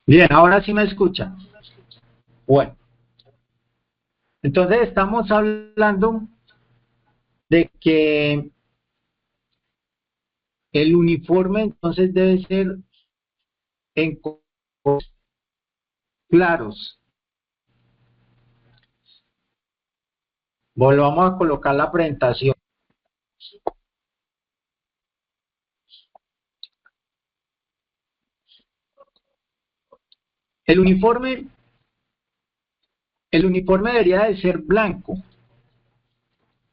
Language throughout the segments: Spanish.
Bien, ahora sí me escuchan. Bueno, entonces estamos hablando de que el uniforme entonces debe ser en colores claros. Volvamos a colocar la presentación. El uniforme, el uniforme debería de ser blanco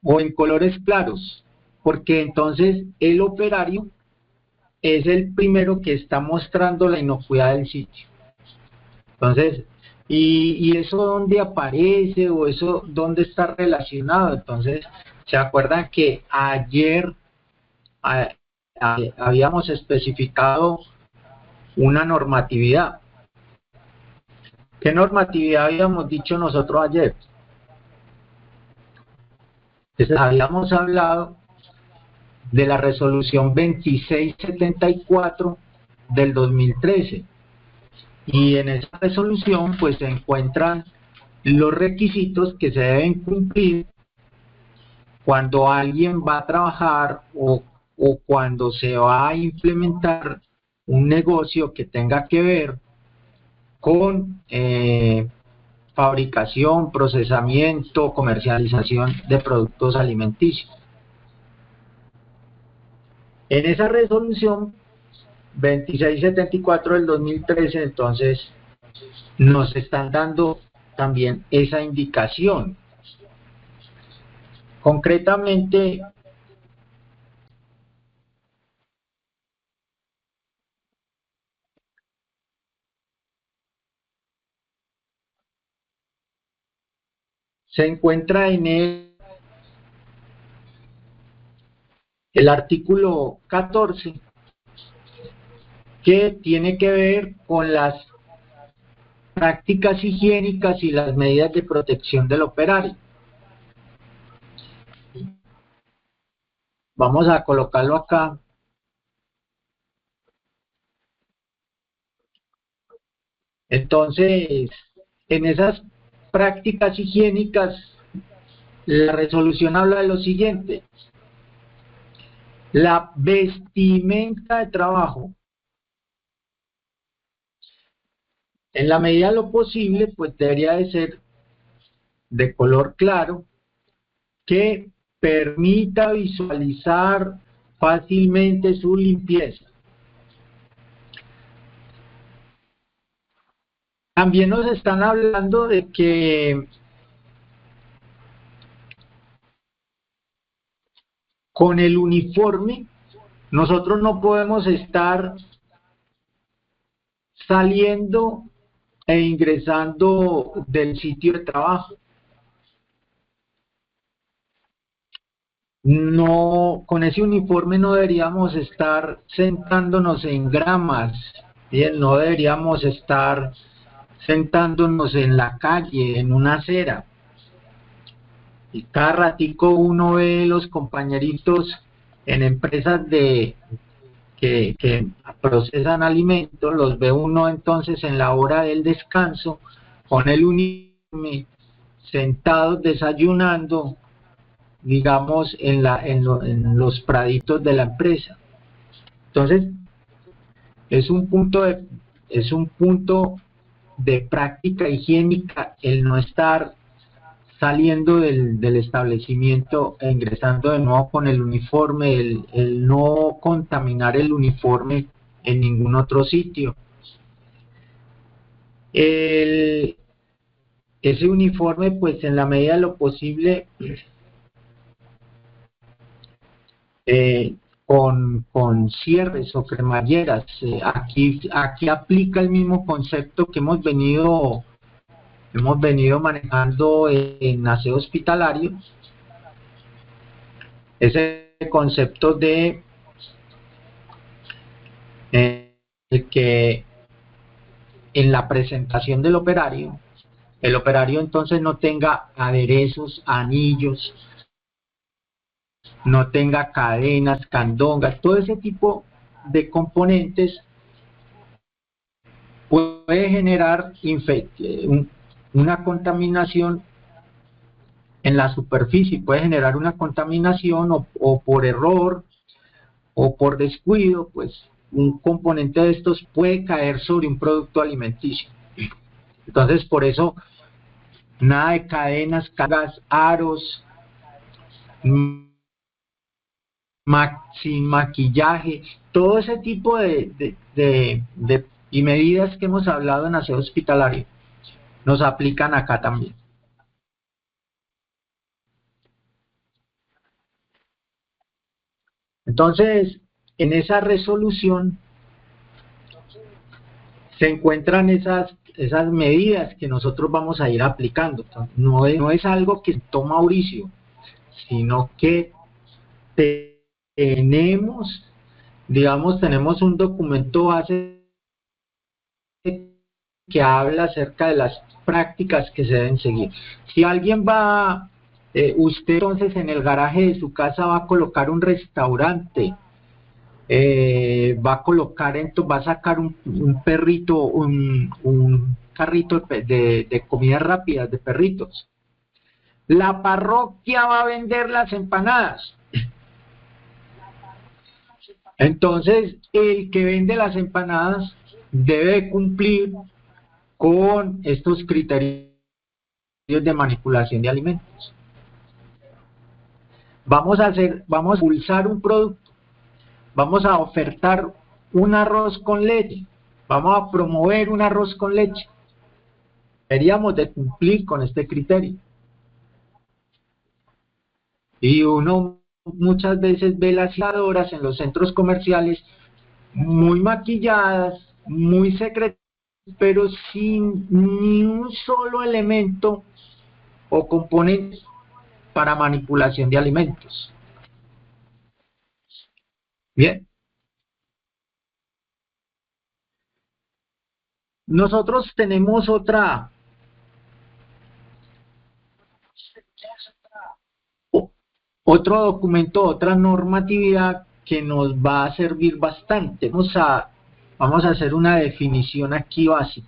o en colores claros, porque entonces el operario es el primero que está mostrando la inocuidad del sitio. Entonces, ¿y eso dónde aparece o eso dónde está relacionado? Entonces, ¿se acuerdan que ayer a- habíamos especificado una normatividad? ¿Qué normatividad habíamos dicho nosotros ayer? Entonces, habíamos hablado de la resolución 2674 del 2013 y en esa resolución pues se encuentran los requisitos que se deben cumplir cuando alguien va a trabajar o cuando se va a implementar un negocio que tenga que ver con fabricación, procesamiento, comercialización de productos alimenticios. En esa resolución 2674 del 2013, entonces, nos están dando también esa indicación. Concretamente, se encuentra en el artículo 14, que tiene que ver con las prácticas higiénicas y las medidas de protección del operario. Vamos a colocarlo acá. Entonces, en esas prácticas higiénicas, la resolución habla de lo siguiente: la vestimenta de trabajo, en la medida de lo posible, pues debería de ser de color claro, que permita visualizar fácilmente su limpieza. También nos están hablando de que con el uniforme nosotros no podemos estar saliendo e ingresando del sitio de trabajo. No, con ese uniforme no deberíamos estar sentándonos en gramas, bien, no deberíamos estar sentándonos en la calle, en una acera. Y cada ratico uno ve los compañeritos en empresas que procesan alimentos, los ve uno entonces en la hora del descanso con el uniforme, sentados desayunando, digamos, en los praditos de la empresa. Entonces, es un punto de, es un punto de práctica higiénica el no estar saliendo del establecimiento e ingresando de nuevo con el uniforme, el no contaminar el uniforme en ningún otro sitio. El, ese uniforme, pues en la medida de lo posible, eh, con cierres o cremalleras. Aquí aplica el mismo concepto que hemos venido manejando en aseo hospitalario, ese concepto de que en la presentación del operario, el operario entonces no tenga aderezos, anillos, no tenga cadenas, candongas, todo ese tipo de componentes, puede generar una contaminación en la superficie, puede generar una contaminación o por error o por descuido, pues un componente de estos puede caer sobre un producto alimenticio. Entonces, por eso, nada de cadenas, cargas, aros, sin maquillaje, todo ese tipo y medidas que hemos hablado en aseo hospitalario nos aplican acá también. Entonces, en esa resolución se encuentran esas medidas que nosotros vamos a ir aplicando. No es algo que toma Mauricio, sino que tenemos un documento base que habla acerca de las prácticas que se deben seguir. Si alguien va, usted entonces en el garaje de su casa va a colocar un restaurante, va a sacar un perrito, un carrito de comida rápida, de perritos. La parroquia va a vender las empanadas. Entonces, el que vende las empanadas debe cumplir con estos criterios de manipulación de alimentos. Vamos a impulsar un producto, vamos a ofertar un arroz con leche, vamos a promover un arroz con leche. Deberíamos de cumplir con este criterio. Y uno muchas veces ve las lavadoras en los centros comerciales muy maquilladas, muy secretas, pero sin ni un solo elemento o componente para manipulación de alimentos. Bien. Nosotros tenemos otro documento, otra normatividad que nos va a servir bastante. Vamos a hacer una definición aquí básica.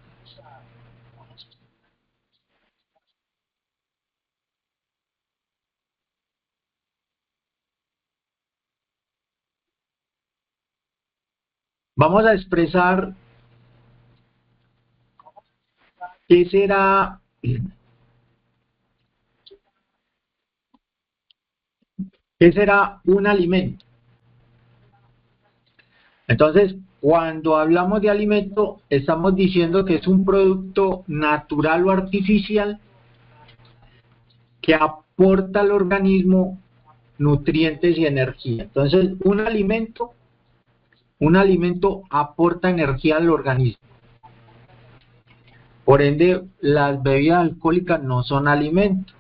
Vamos a expresar qué será un alimento. Entonces, cuando hablamos de alimento, estamos diciendo que es un producto natural o artificial que aporta al organismo nutrientes y energía. Entonces, un alimento aporta energía al organismo. Por ende, las bebidas alcohólicas no son alimento.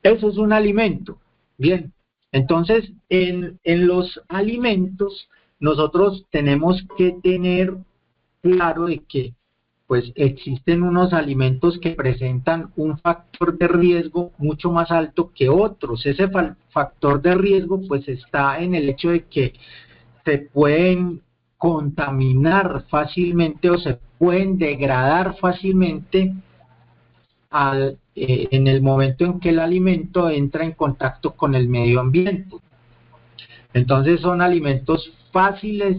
Eso es un alimento. Bien, entonces en los alimentos nosotros tenemos que tener claro de que pues existen unos alimentos que presentan un factor de riesgo mucho más alto que otros. Ese factor de riesgo pues está en el hecho de que se pueden contaminar fácilmente o se pueden degradar fácilmente en el momento en que el alimento entra en contacto con el medio ambiente. Entonces son alimentos fáciles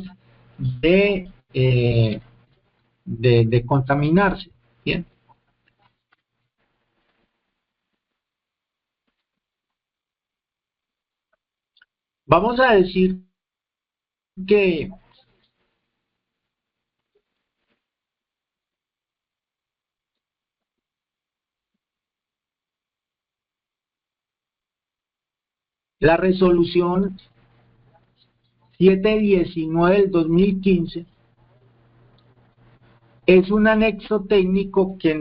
de contaminarse. Bien. Vamos a decir que la resolución 719 del 2015 es un anexo técnico que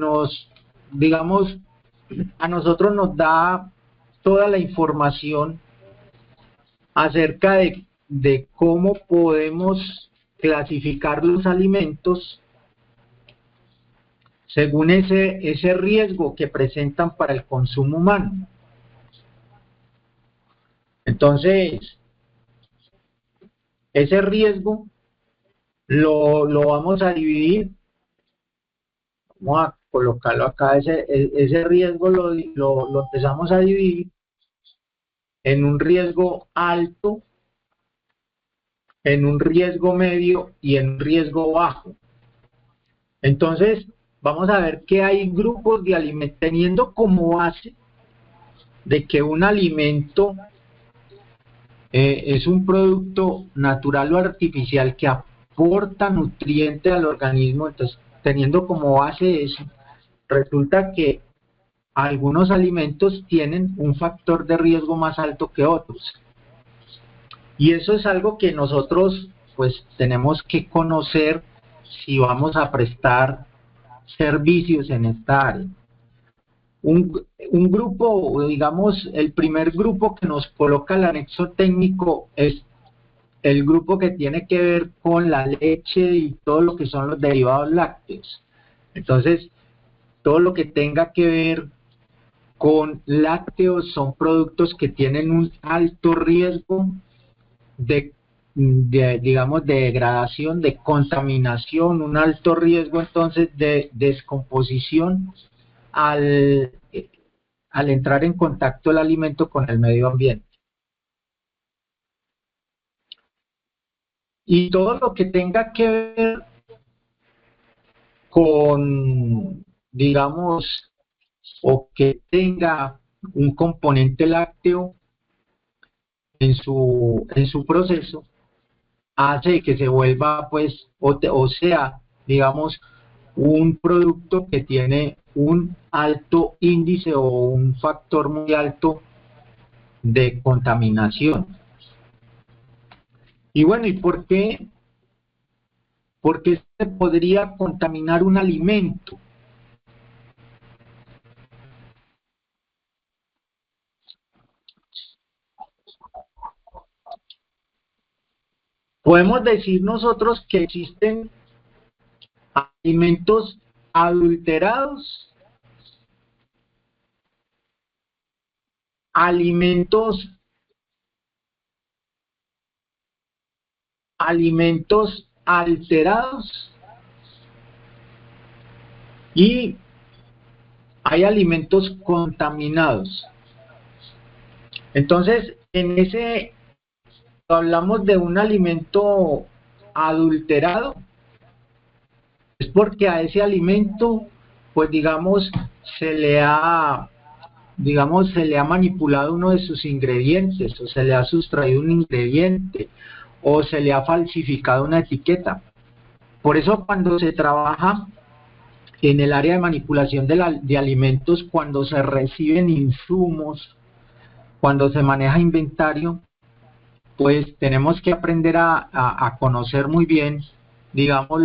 a nosotros nos da toda la información acerca de cómo podemos clasificar los alimentos según ese riesgo que presentan para el consumo humano. Entonces, ese riesgo lo vamos a dividir, vamos a colocarlo acá, ese riesgo lo empezamos a dividir en un riesgo alto, en un riesgo medio y en un riesgo bajo. Entonces, vamos a ver que hay grupos de alimentos, teniendo como base de que un alimento es un producto natural o artificial que aporta nutrientes al organismo. Entonces, teniendo como base eso, resulta que algunos alimentos tienen un factor de riesgo más alto que otros. Y eso es algo que nosotros pues tenemos que conocer si vamos a prestar servicios en esta área. Un grupo, digamos, el primer grupo que nos coloca el anexo técnico es el grupo que tiene que ver con la leche y todo lo que son los derivados lácteos. Entonces, todo lo que tenga que ver con lácteos son productos que tienen un alto riesgo digamos, de degradación, de contaminación, un alto riesgo entonces de descomposición al, al entrar en contacto el alimento con el medio ambiente. Y todo lo que tenga que ver con, digamos, o que tenga un componente lácteo en su proceso, hace que se vuelva, pues, o sea, digamos, un producto que tiene un alto índice o un factor muy alto de contaminación. Y bueno, ¿y por qué? Porque se podría contaminar un alimento. Podemos decir nosotros que existen alimentos adulterados, alimentos alterados y hay alimentos contaminados. Entonces, hablamos de un alimento adulterado, es porque a ese alimento, pues digamos, se le ha manipulado uno de sus ingredientes, o se le ha sustraído un ingrediente, o se le ha falsificado una etiqueta. Por eso cuando se trabaja en el área de manipulación de alimentos, cuando se reciben insumos, cuando se maneja inventario, pues tenemos que aprender a conocer muy bien, digamos,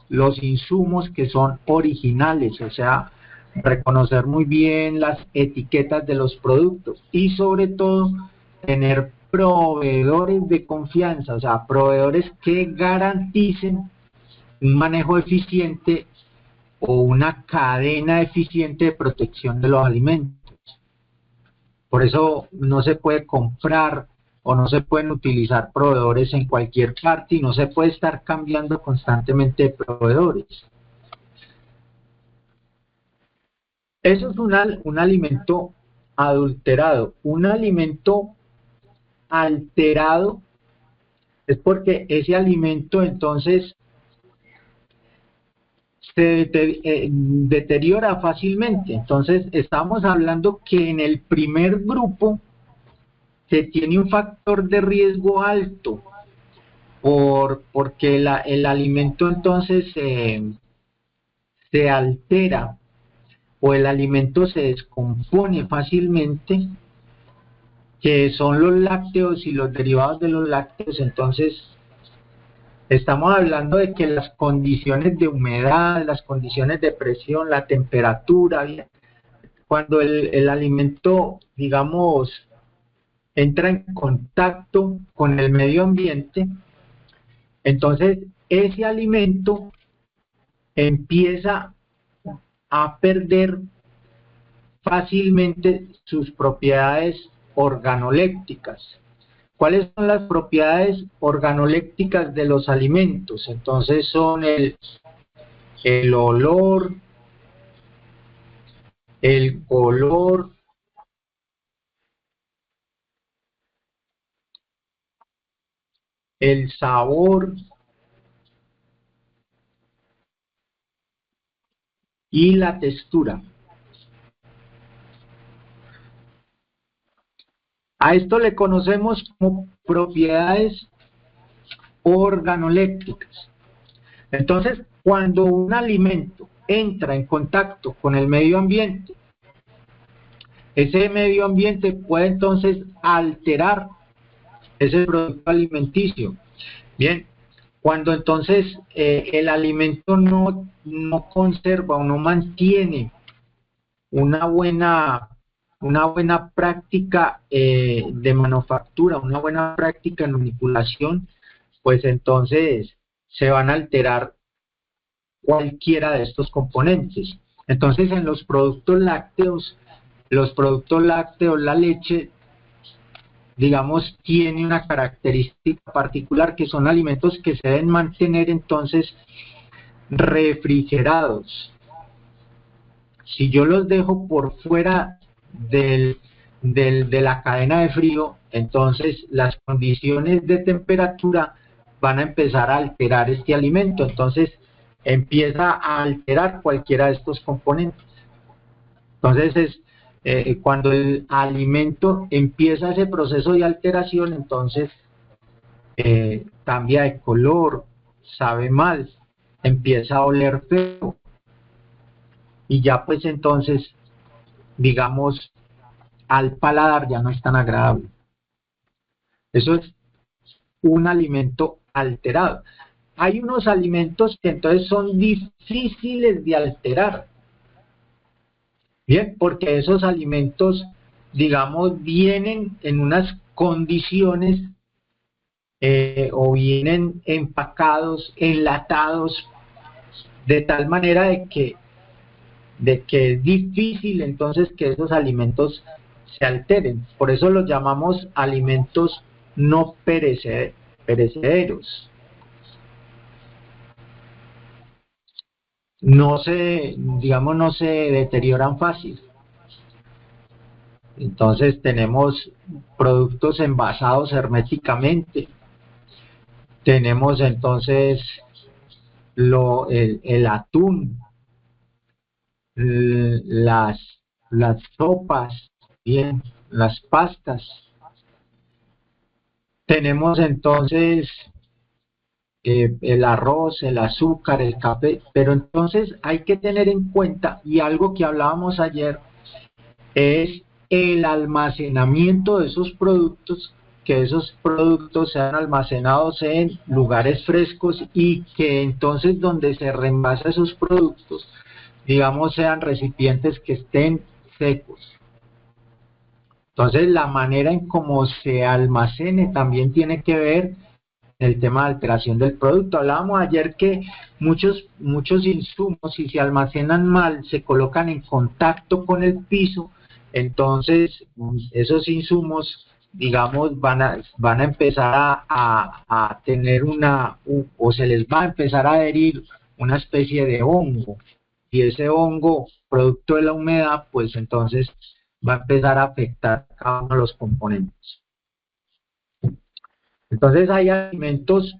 los insumos que son originales, o sea, reconocer muy bien las etiquetas de los productos y sobre todo tener proveedores de confianza, o sea, proveedores que garanticen un manejo eficiente o una cadena eficiente de protección de los alimentos. Por eso no se puede comprar o no se pueden utilizar proveedores en cualquier parte y no se puede estar cambiando constantemente de proveedores. Eso es un alimento adulterado. Un alimento alterado es porque ese alimento entonces se deteriora fácilmente. Entonces estamos hablando que en el primer grupo se tiene un factor de riesgo alto porque el alimento entonces se altera o el alimento se descompone fácilmente, que son los lácteos y los derivados de los lácteos. Entonces estamos hablando de que las condiciones de humedad, las condiciones de presión, la temperatura, cuando el alimento, digamos, entra en contacto con el medio ambiente, entonces ese alimento empieza a perder fácilmente sus propiedades organolépticas. ¿Cuáles son las propiedades organolépticas de los alimentos? Entonces son el olor, el color, el sabor y la textura. A esto le conocemos como propiedades organolépticas. Entonces, cuando un alimento entra en contacto con el medio ambiente, ese medio ambiente puede entonces alterar ese producto alimenticio. Bien, cuando entonces el alimento no conserva o no mantiene una buena práctica de manufactura, una buena práctica en manipulación, pues entonces se van a alterar cualquiera de estos componentes. Entonces en los productos lácteos, la leche, digamos, tiene una característica particular, que son alimentos que se deben mantener entonces refrigerados. Si yo los dejo por fuera de la cadena de frío, entonces las condiciones de temperatura van a empezar a alterar este alimento, entonces empieza a alterar cualquiera de estos componentes. Entonces cuando el alimento empieza ese proceso de alteración, entonces cambia de color, sabe mal, empieza a oler feo, y ya pues entonces, digamos, al paladar ya no es tan agradable. Eso es un alimento alterado. Hay unos alimentos que entonces son difíciles de alterar. Bien, porque esos alimentos, digamos, vienen en unas condiciones o vienen empacados, enlatados, de tal manera de que es difícil entonces que esos alimentos se alteren. Por eso los llamamos alimentos no perecederos. No se, digamos, no se deterioran fácil. Entonces tenemos productos envasados herméticamente. Tenemos entonces el atún, las sopas, bien, las pastas. Tenemos entonces el arroz, el azúcar, el café, pero entonces hay que tener en cuenta, y algo que hablábamos ayer, es el almacenamiento de esos productos, que esos productos sean almacenados en lugares frescos y que entonces donde se reenvasa esos productos, digamos, sean recipientes que estén secos. Entonces la manera en cómo se almacene también tiene que ver el tema de alteración del producto. Hablábamos ayer que muchos insumos, si se almacenan mal, se colocan en contacto con el piso, entonces esos insumos, digamos, van a empezar a tener o se les va a empezar a adherir una especie de hongo, y ese hongo, producto de la humedad, pues entonces va a empezar a afectar cada uno de los componentes. Entonces hay alimentos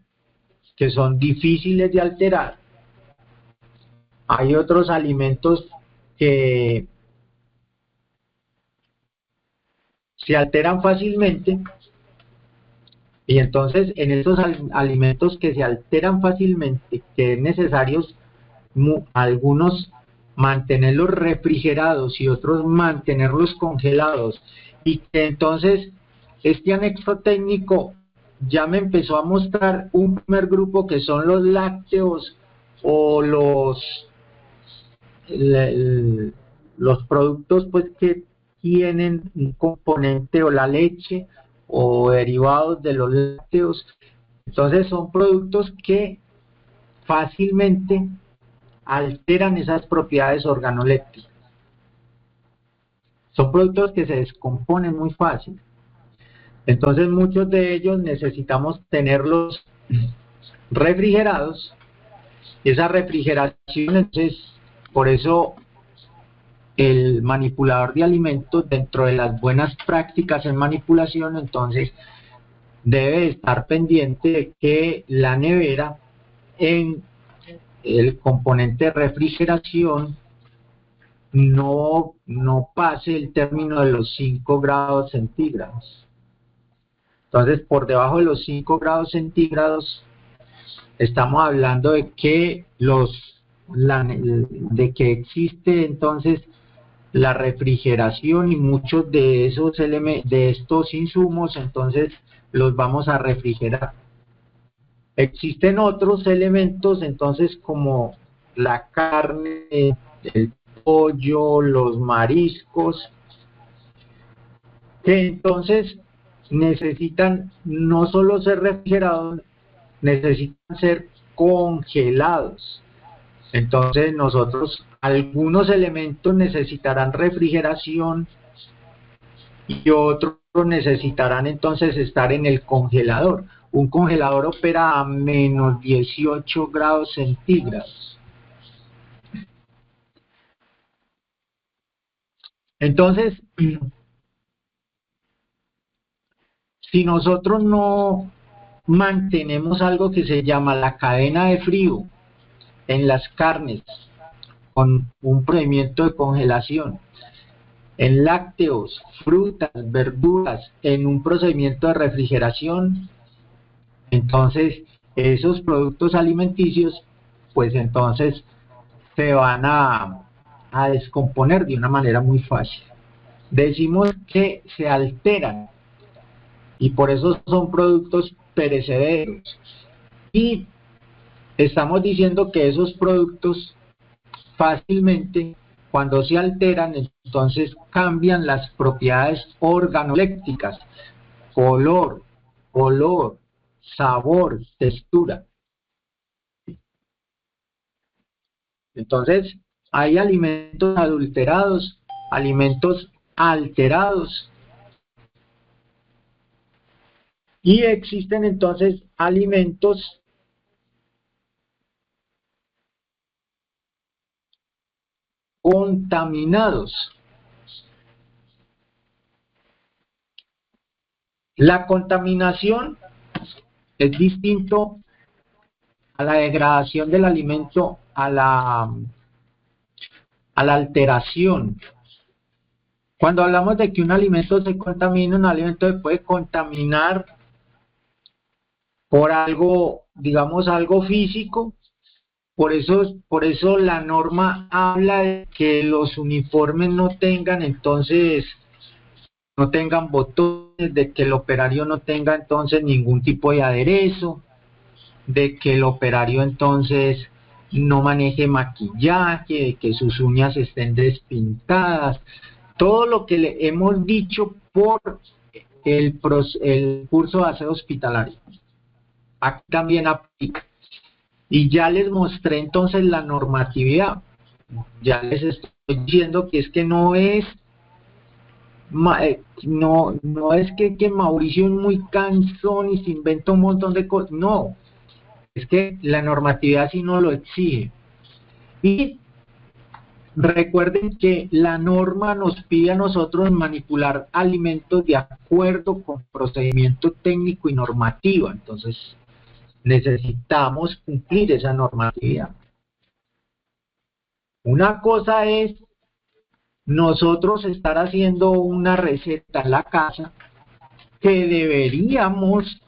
que son difíciles de alterar. Hay otros alimentos que se alteran fácilmente, y entonces en esos alimentos que se alteran fácilmente, que es necesario algunos mantenerlos refrigerados y otros mantenerlos congelados, y que entonces este anexo técnico ya me empezó a mostrar un primer grupo, que son los lácteos o los productos pues que tienen un componente, o la leche o derivados de los lácteos. Entonces son productos que fácilmente alteran esas propiedades organolépticas. Son productos que se descomponen muy fácil. Entonces muchos de ellos necesitamos tenerlos refrigerados. Esa refrigeración, entonces, por eso el manipulador de alimentos, dentro de las buenas prácticas en manipulación, entonces debe estar pendiente de que la nevera, en el componente de refrigeración, no pase el término de los 5 grados centígrados. Entonces, por debajo de los 5 grados centígrados, estamos hablando de que de que existe entonces la refrigeración, y muchos de estos insumos entonces los vamos a refrigerar. Existen otros elementos entonces, como la carne, el pollo, los mariscos, que entonces necesitan no solo ser refrigerados, necesitan ser congelados. Entonces algunos elementos necesitarán refrigeración y otros necesitarán entonces estar en el congelador. Un congelador opera a menos 18 grados centígrados. Entonces, si nosotros no mantenemos algo que se llama la cadena de frío en las carnes, con un procedimiento de congelación, en lácteos, frutas, verduras, en un procedimiento de refrigeración, entonces esos productos alimenticios, pues entonces se van a descomponer de una manera muy fácil. Decimos que se alteran, y por eso son productos perecederos. Y estamos diciendo que esos productos fácilmente, cuando se alteran, entonces cambian las propiedades organolépticas: color, olor, sabor, textura. Entonces, hay alimentos adulterados, alimentos alterados, y existen entonces alimentos contaminados. La contaminación es distinto a la degradación del alimento, a la alteración. Cuando hablamos de que un alimento se contamina, un alimento se puede contaminar por algo, digamos, algo físico. Por eso la norma habla de que los uniformes no tengan botones, de que el operario no tenga entonces ningún tipo de aderezo, de que el operario entonces no maneje maquillaje, de que sus uñas estén despintadas. Todo lo que le hemos dicho por el curso de aseo hospitalario, aquí también aplica. Y ya les mostré entonces la normatividad. Ya les estoy diciendo que es que no es que Mauricio es muy cansón y se inventa un montón de cosas. No, es que la normatividad sí no lo exige. Y recuerden que la norma nos pide a nosotros manipular alimentos de acuerdo con procedimiento técnico y normativa. Entonces necesitamos cumplir esa normatividad. Una cosa es nosotros estar haciendo una receta en la casa, que deberíamos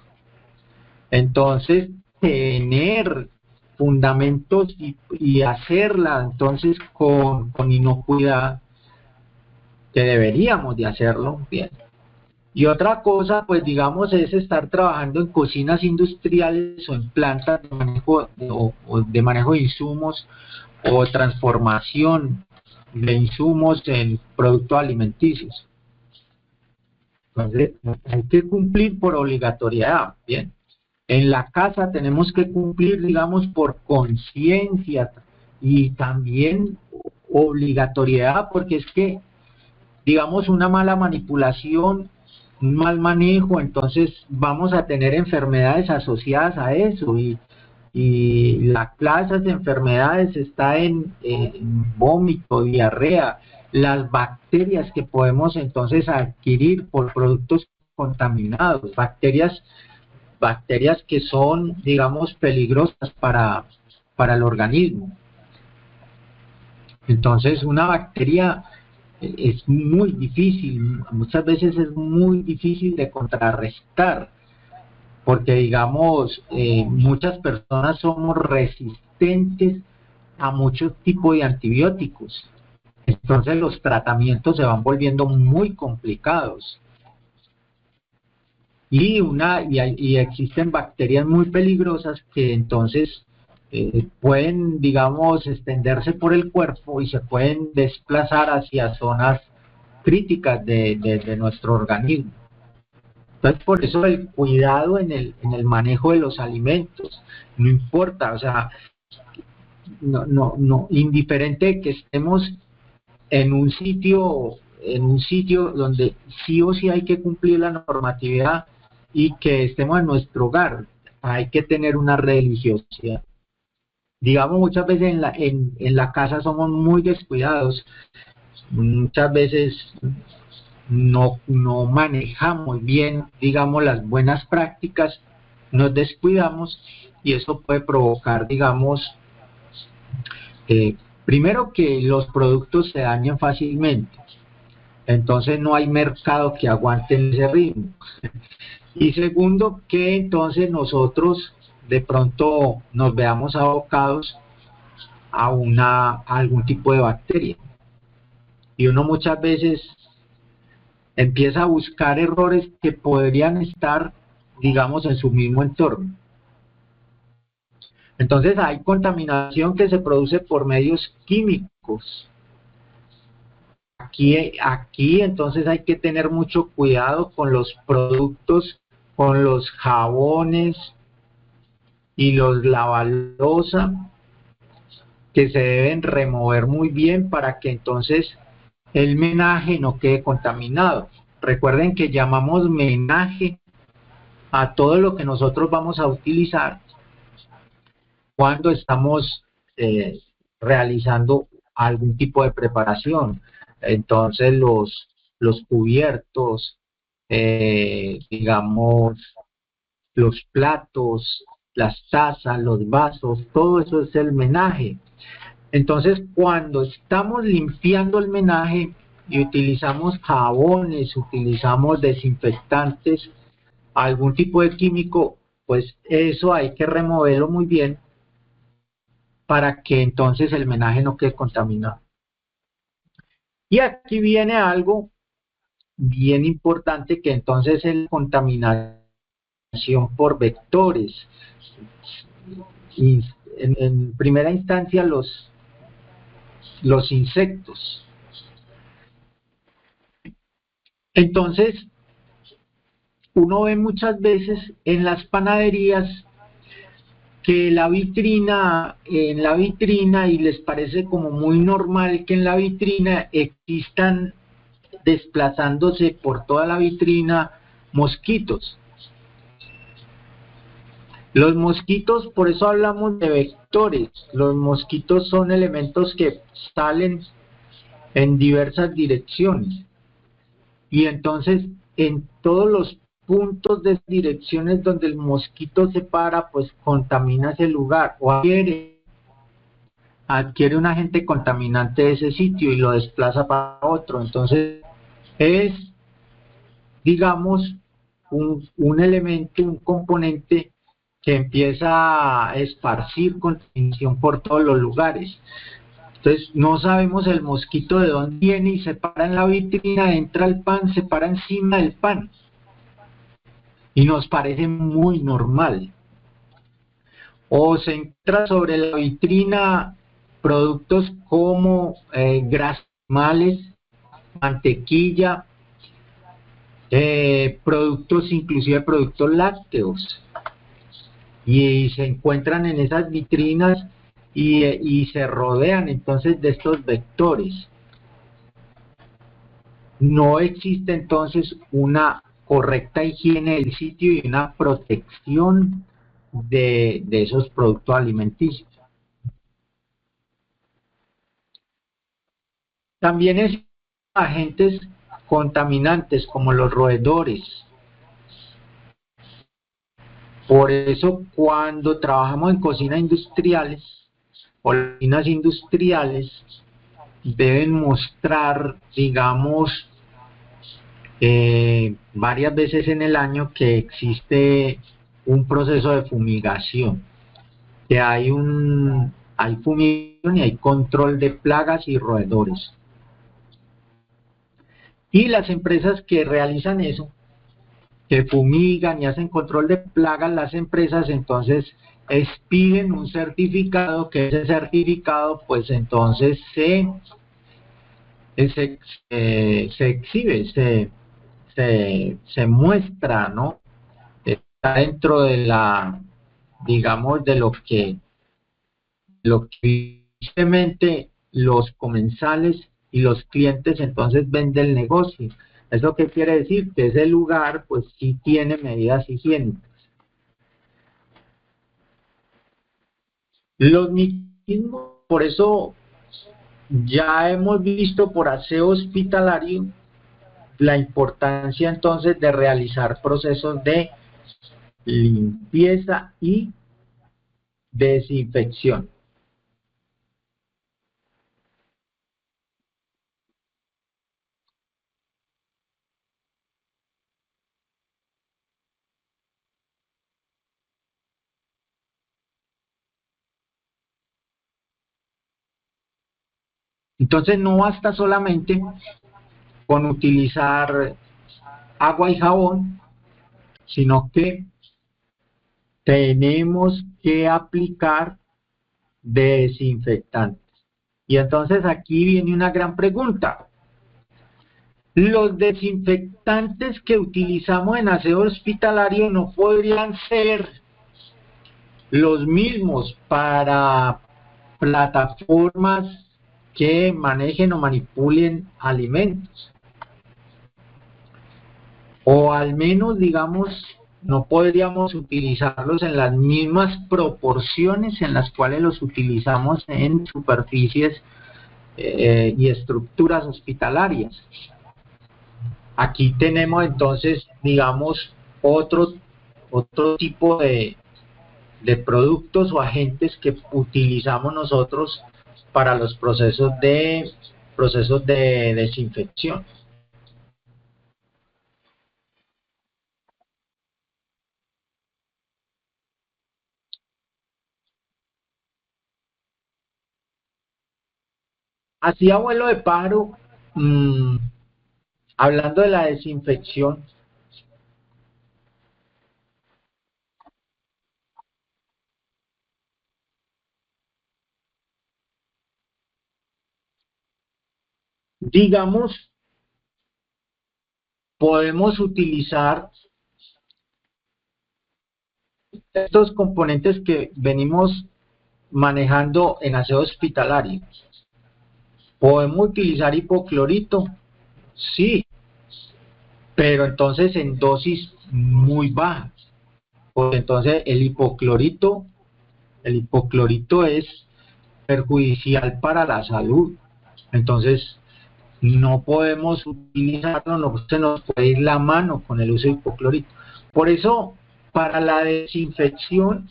entonces tener fundamentos y hacerla entonces con inocuidad, que deberíamos de hacerlo bien. Y otra cosa, pues digamos, es estar trabajando en cocinas industriales o en plantas de manejo o de manejo de insumos, o transformación de insumos en productos alimenticios. Entonces, hay que cumplir por obligatoriedad, ¿bien? En la casa tenemos que cumplir, digamos, por conciencia, y también obligatoriedad, porque es que, digamos, una mala manipulación un mal manejo, entonces vamos a tener enfermedades asociadas a eso y la clase de enfermedades está en vómito, diarrea, las bacterias que podemos entonces adquirir por productos contaminados, bacterias que son, digamos, peligrosas para el organismo. Entonces, una bacteria es muy difícil, muchas veces es muy difícil de contrarrestar, porque digamos, muchas personas somos resistentes a muchos tipos de antibióticos. Entonces los tratamientos se van volviendo muy complicados. Y existen bacterias muy peligrosas que entonces pueden, digamos, extenderse por el cuerpo y se pueden desplazar hacia zonas críticas de nuestro organismo. Entonces, por eso el cuidado en el manejo de los alimentos, no importa, o sea, no, indiferente de que estemos en un sitio donde sí o sí hay que cumplir la normatividad y que estemos en nuestro hogar, hay que tener una religiosidad. Digamos, muchas veces en la casa somos muy descuidados, muchas veces no manejamos bien, digamos, las buenas prácticas, nos descuidamos y eso puede provocar, digamos, primero que los productos se dañen fácilmente, entonces no hay mercado que aguante ese ritmo. Y segundo, que entonces nosotros de pronto nos veamos abocados a algún tipo de bacteria. Y uno muchas veces empieza a buscar errores que podrían estar, digamos, en su mismo entorno. Entonces hay contaminación que se produce por medios químicos. Aquí entonces hay que tener mucho cuidado con los productos, con los jabones y los lavalosa, que se deben remover muy bien para que entonces el menaje no quede contaminado. Recuerden que llamamos menaje a todo lo que nosotros vamos a utilizar cuando estamos realizando algún tipo de preparación. Entonces los cubiertos, digamos, los platos, las tazas, los vasos, todo eso es el menaje. Entonces, cuando estamos limpiando el menaje y utilizamos jabones, utilizamos desinfectantes, algún tipo de químico, pues eso hay que removerlo muy bien para que entonces el menaje no quede contaminado. Y aquí viene algo bien importante, que entonces es la contaminación por vectores. Y en primera instancia los insectos. Entonces, uno ve muchas veces en las panaderías que en la vitrina, y les parece como muy normal que en la vitrina existan desplazándose por toda la vitrina mosquitos. Los mosquitos, por eso hablamos de vectores, los mosquitos son elementos que salen en diversas direcciones. Y entonces en todos los puntos de direcciones donde el mosquito se para, pues contamina ese lugar o adquiere un agente contaminante de ese sitio y lo desplaza para otro. Entonces es, digamos, un elemento, un componente que empieza a esparcir contaminación por todos los lugares. Entonces no sabemos el mosquito de dónde viene y se para en la vitrina, entra al pan, se para encima del pan. Y nos parece muy normal. O se entra sobre la vitrina productos como grasas animales, mantequilla, productos, inclusive productos lácteos. Y se encuentran en esas vitrinas y se rodean entonces de estos vectores. No existe entonces una correcta higiene del sitio y una protección de esos productos alimenticios. También es agentes contaminantes como los roedores. Por eso cuando trabajamos en cocinas industriales o cocinas industriales deben mostrar, digamos, varias veces en el año que existe un proceso de fumigación, que hay fumigación y hay control de plagas y roedores. Y las empresas que realizan eso, que fumigan y hacen control de plagas, las empresas entonces expiden un certificado, que ese certificado pues entonces se exhibe, se muestra, ¿no? Está dentro de la, digamos, de lo que evidentemente los comensales y los clientes entonces ven del negocio. ¿Eso qué quiere decir? Que ese lugar pues sí tiene medidas higiénicas. Los mismos, por eso ya hemos visto por aseo hospitalario la importancia entonces de realizar procesos de limpieza y desinfección. Entonces no basta solamente con utilizar agua y jabón, sino que tenemos que aplicar desinfectantes. Y entonces aquí viene una gran pregunta. Los desinfectantes que utilizamos en aseo hospitalario no podrían ser los mismos para plataformas que manejen o manipulen alimentos. O al menos, digamos, no podríamos utilizarlos en las mismas proporciones en las cuales los utilizamos en superficies y estructuras hospitalarias. Aquí tenemos entonces, digamos, otro tipo de productos o agentes que utilizamos nosotros para los procesos de desinfección. Así, abuelo de pájaro, hablando de la desinfección, digamos, podemos utilizar estos componentes que venimos manejando en aseo hospitalario. ¿Podemos utilizar hipoclorito? Sí, pero entonces en dosis muy bajas. Porque entonces el hipoclorito es perjudicial para la salud. Entonces no podemos utilizarlo, no se nos puede ir la mano con el uso de hipoclorito. Por eso, para la desinfección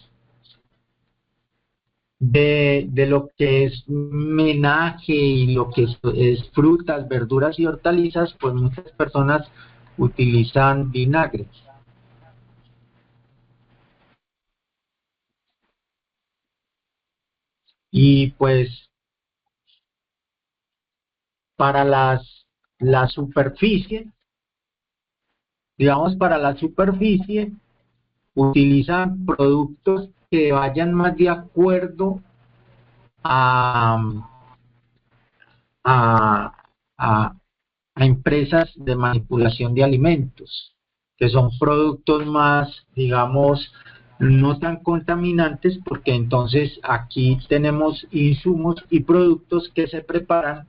de lo que es menaje y lo que es frutas, verduras y hortalizas, pues muchas personas utilizan vinagre. Y pues para la superficie, digamos para la superficie, utilizan productos que vayan más de acuerdo a, a, a, a empresas de manipulación de alimentos, que son productos más, digamos, no tan contaminantes, porque entonces aquí tenemos insumos y productos que se preparan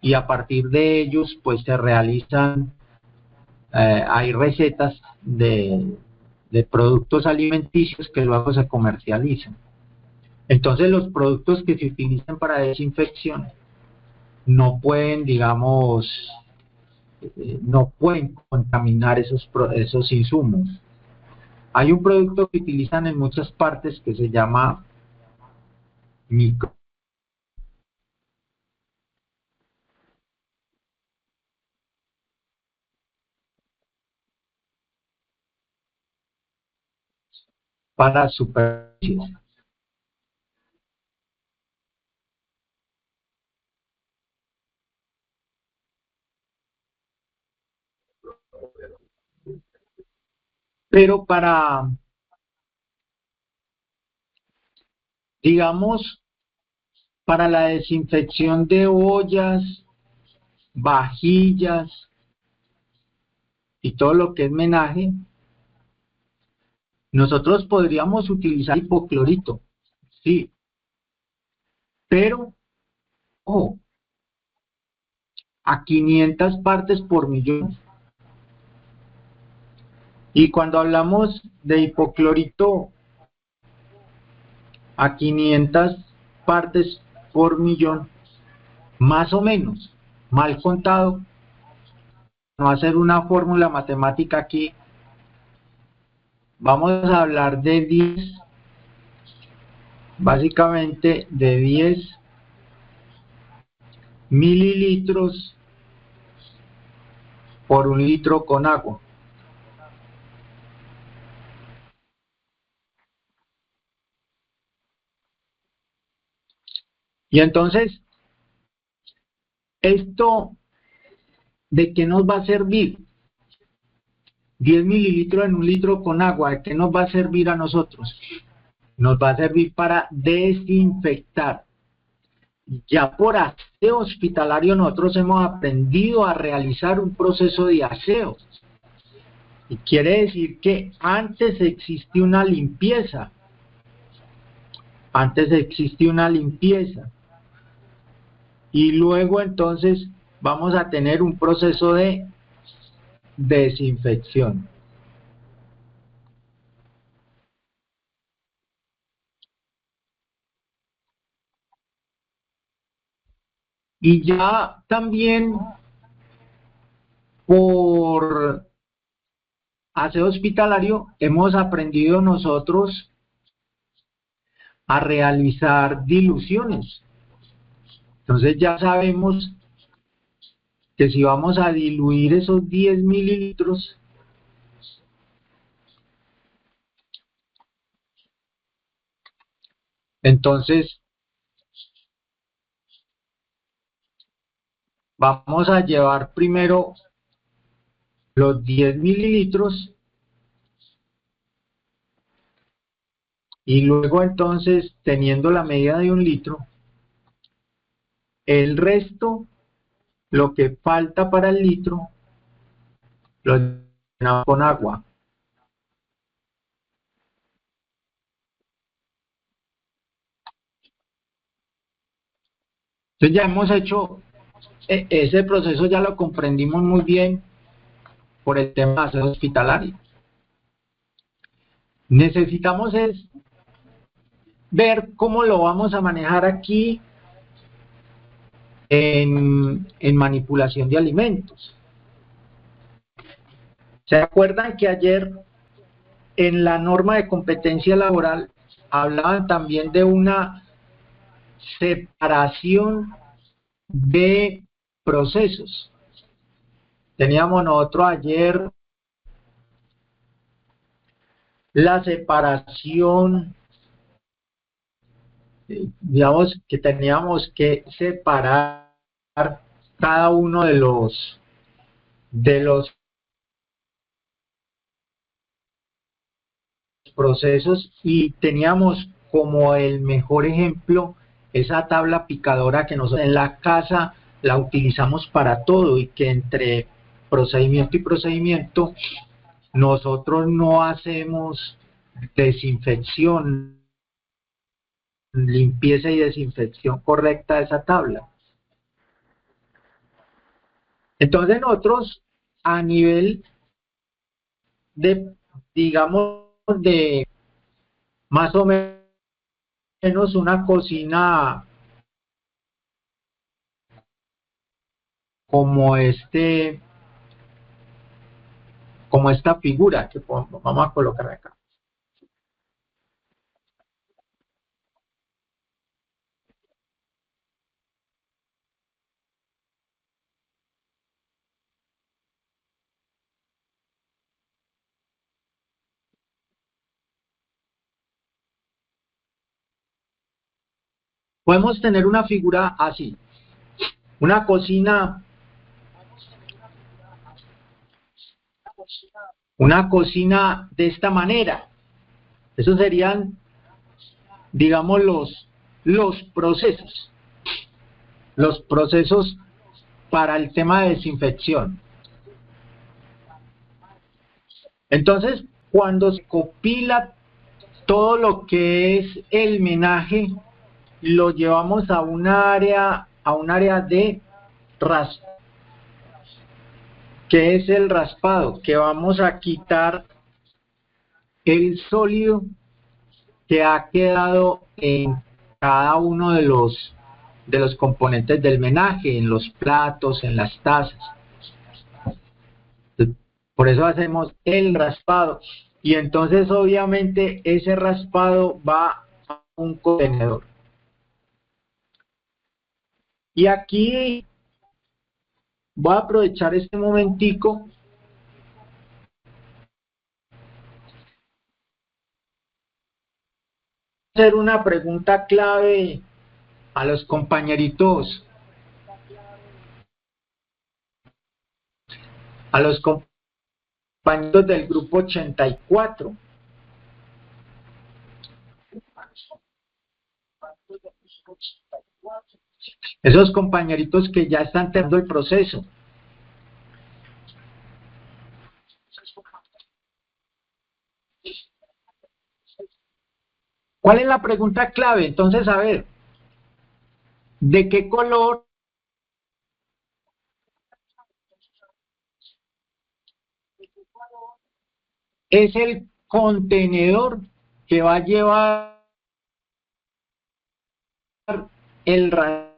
y a partir de ellos pues se realizan hay recetas de productos alimenticios que luego se comercializan. Entonces los productos que se utilizan para desinfección no pueden, digamos, no pueden contaminar esos insumos. Hay un producto que utilizan en muchas partes que se llama micro para superficies. Pero para, digamos, para la desinfección de ollas, vajillas y todo lo que es menaje, nosotros podríamos utilizar hipoclorito, sí, pero ojo, a 500 partes por millón. Y cuando hablamos de hipoclorito a 500 partes por millón, más o menos, mal contado, no hacer una fórmula matemática aquí, vamos a hablar de 10, básicamente de 10 mililitros por un litro con agua. Y entonces, ¿esto de qué nos va a servir? 10 mililitros en un litro con agua, ¿de qué nos va a servir a nosotros? Nos va a servir para desinfectar. Ya por aseo hospitalario nosotros hemos aprendido a realizar un proceso de aseo. Y quiere decir que antes existió una limpieza. Antes existió una limpieza. Y luego entonces vamos a tener un proceso de desinfección. Y ya también por aseo hospitalario hemos aprendido nosotros a realizar diluciones. Entonces ya sabemos que si vamos a diluir esos 10 mililitros, entonces vamos a llevar primero los 10 mililitros y luego entonces, teniendo la medida de un litro, el resto, lo que falta para el litro, lo llenamos con agua. Entonces ya hemos hecho ese proceso, ya lo comprendimos muy bien por el tema de aseo hospitalario. Necesitamos es ver cómo lo vamos a manejar aquí en manipulación de alimentos. ¿Se acuerdan que ayer en la norma de competencia laboral hablaban también de una separación de procesos? Teníamos nosotros ayer la separación, digamos que teníamos que separar cada uno de los procesos y teníamos como el mejor ejemplo esa tabla picadora que nosotros en la casa la utilizamos para todo y que entre procedimiento y procedimiento nosotros no hacemos desinfección, limpieza y desinfección correcta de esa tabla. Entonces nosotros a nivel de, digamos, de más o menos una cocina como como esta figura que vamos a colocar acá. Podemos tener una figura así, una cocina de esta manera. Esos serían, digamos, los los procesos para el tema de desinfección. Entonces, cuando se copila todo lo que es el menaje, lo llevamos a un área de ras, que es el raspado, que vamos a quitar el sólido que ha quedado en cada uno de los componentes del menaje, en los platos, en las tazas. Por eso hacemos el raspado. Y entonces obviamente ese raspado va a un contenedor. Y aquí voy a aprovechar este momentico hacer una pregunta clave a los compañeritos, a los compañeros del grupo 84. Esos compañeritos que ya están terminando el proceso. ¿Cuál es la pregunta clave? Entonces, a ver, ¿de qué color es el contenedor que va a llevar el raspado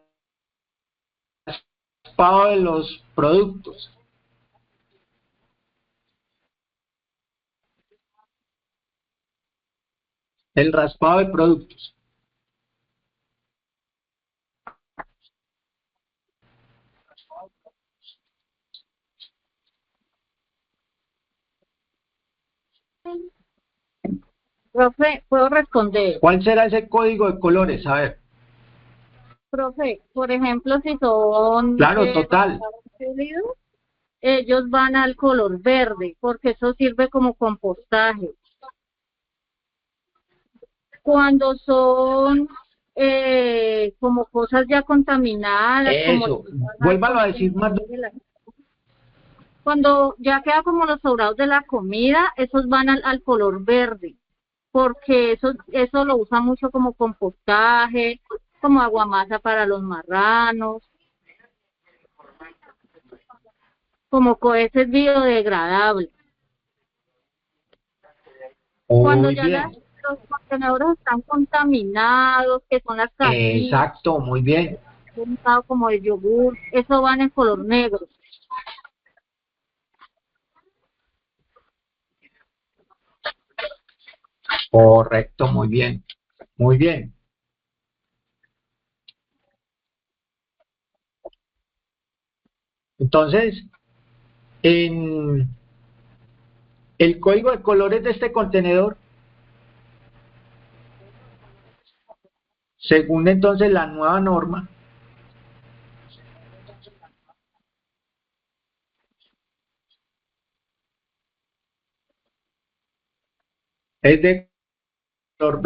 de los productos? El raspado de productos. Profe, ¿puedo responder? ¿Cuál será ese código de colores? A ver, Profe, por ejemplo, si son claro, total. sólidos, ellos van al color verde, porque eso sirve como compostaje. Cuando son como cosas ya contaminadas, como Eso, vuélvalo a decir más. cuando ya queda como los sobrados de la comida, esos van al color verde, porque eso lo usa mucho como compostaje, como aguamasa para los marranos, como cohetes biodegradables. Cuando Muy ya bien. los contenedores están contaminados, que son las cajitas, Exacto, muy bien. como el yogur, eso van en color negro. Correcto, muy bien. Muy bien. Entonces, en el código de colores de este contenedor, según entonces la nueva norma, es de color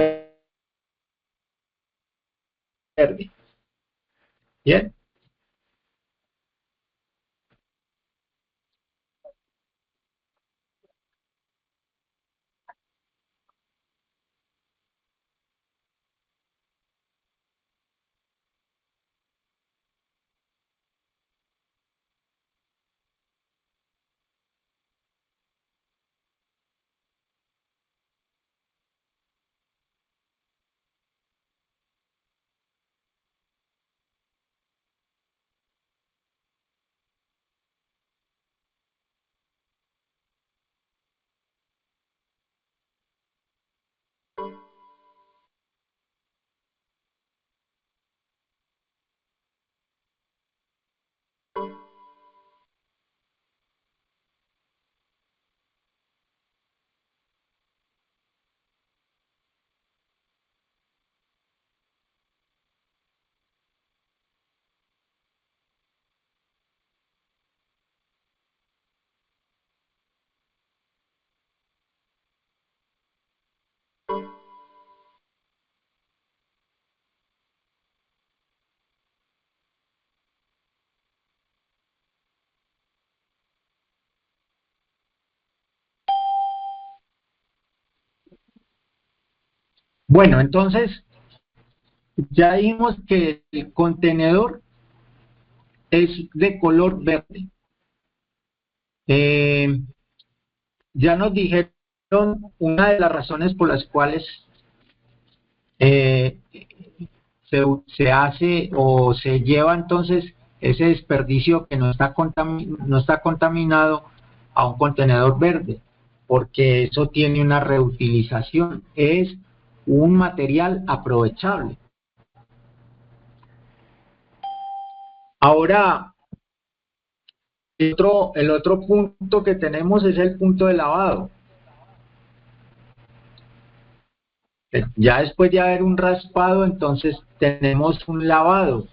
verde. Bien. Bueno, entonces ya dijimos que el contenedor es de color verde. Ya nos dijeron una de las razones por las cuales eh, se hace o se lleva entonces ese desperdicio que no está contaminado a un contenedor verde, porque eso tiene una reutilización, es un material aprovechable. Ahora, el otro punto que tenemos es el punto de lavado. Ya después de haber un raspado, entonces tenemos un lavado.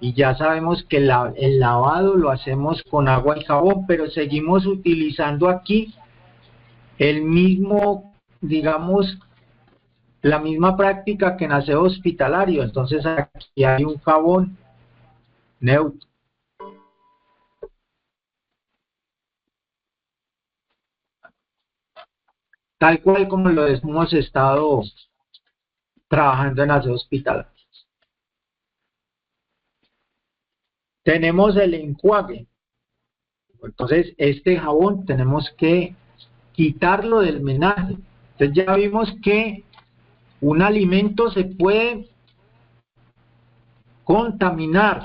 Y ya sabemos que el lavado lo hacemos con agua y jabón, pero seguimos utilizando aquí el mismo, digamos, la misma práctica que en aseo hospitalario. Entonces aquí hay un jabón neutro. Tal cual como lo hemos estado trabajando en aseo hospitalario. Tenemos el enjuague. Entonces este jabón tenemos que quitarlo del menaje. Entonces ya vimos que un alimento se puede contaminar.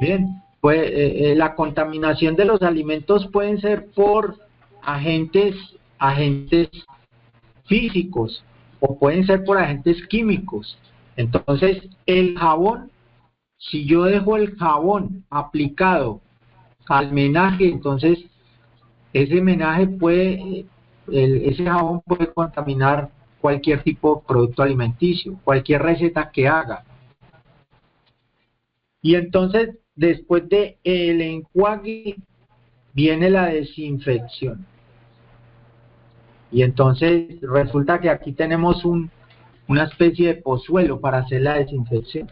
Bien, pues la contaminación de los alimentos pueden ser por agentes físicos o pueden ser por agentes químicos. Entonces el jabón, si yo dejo el jabón aplicado al menaje, entonces ese menaje puede, ese jabón puede contaminar cualquier tipo de producto alimenticio, cualquier receta que haga. Y entonces, después de el enjuague, viene la desinfección. Y entonces resulta que aquí tenemos una especie de pozuelo para hacer la desinfección.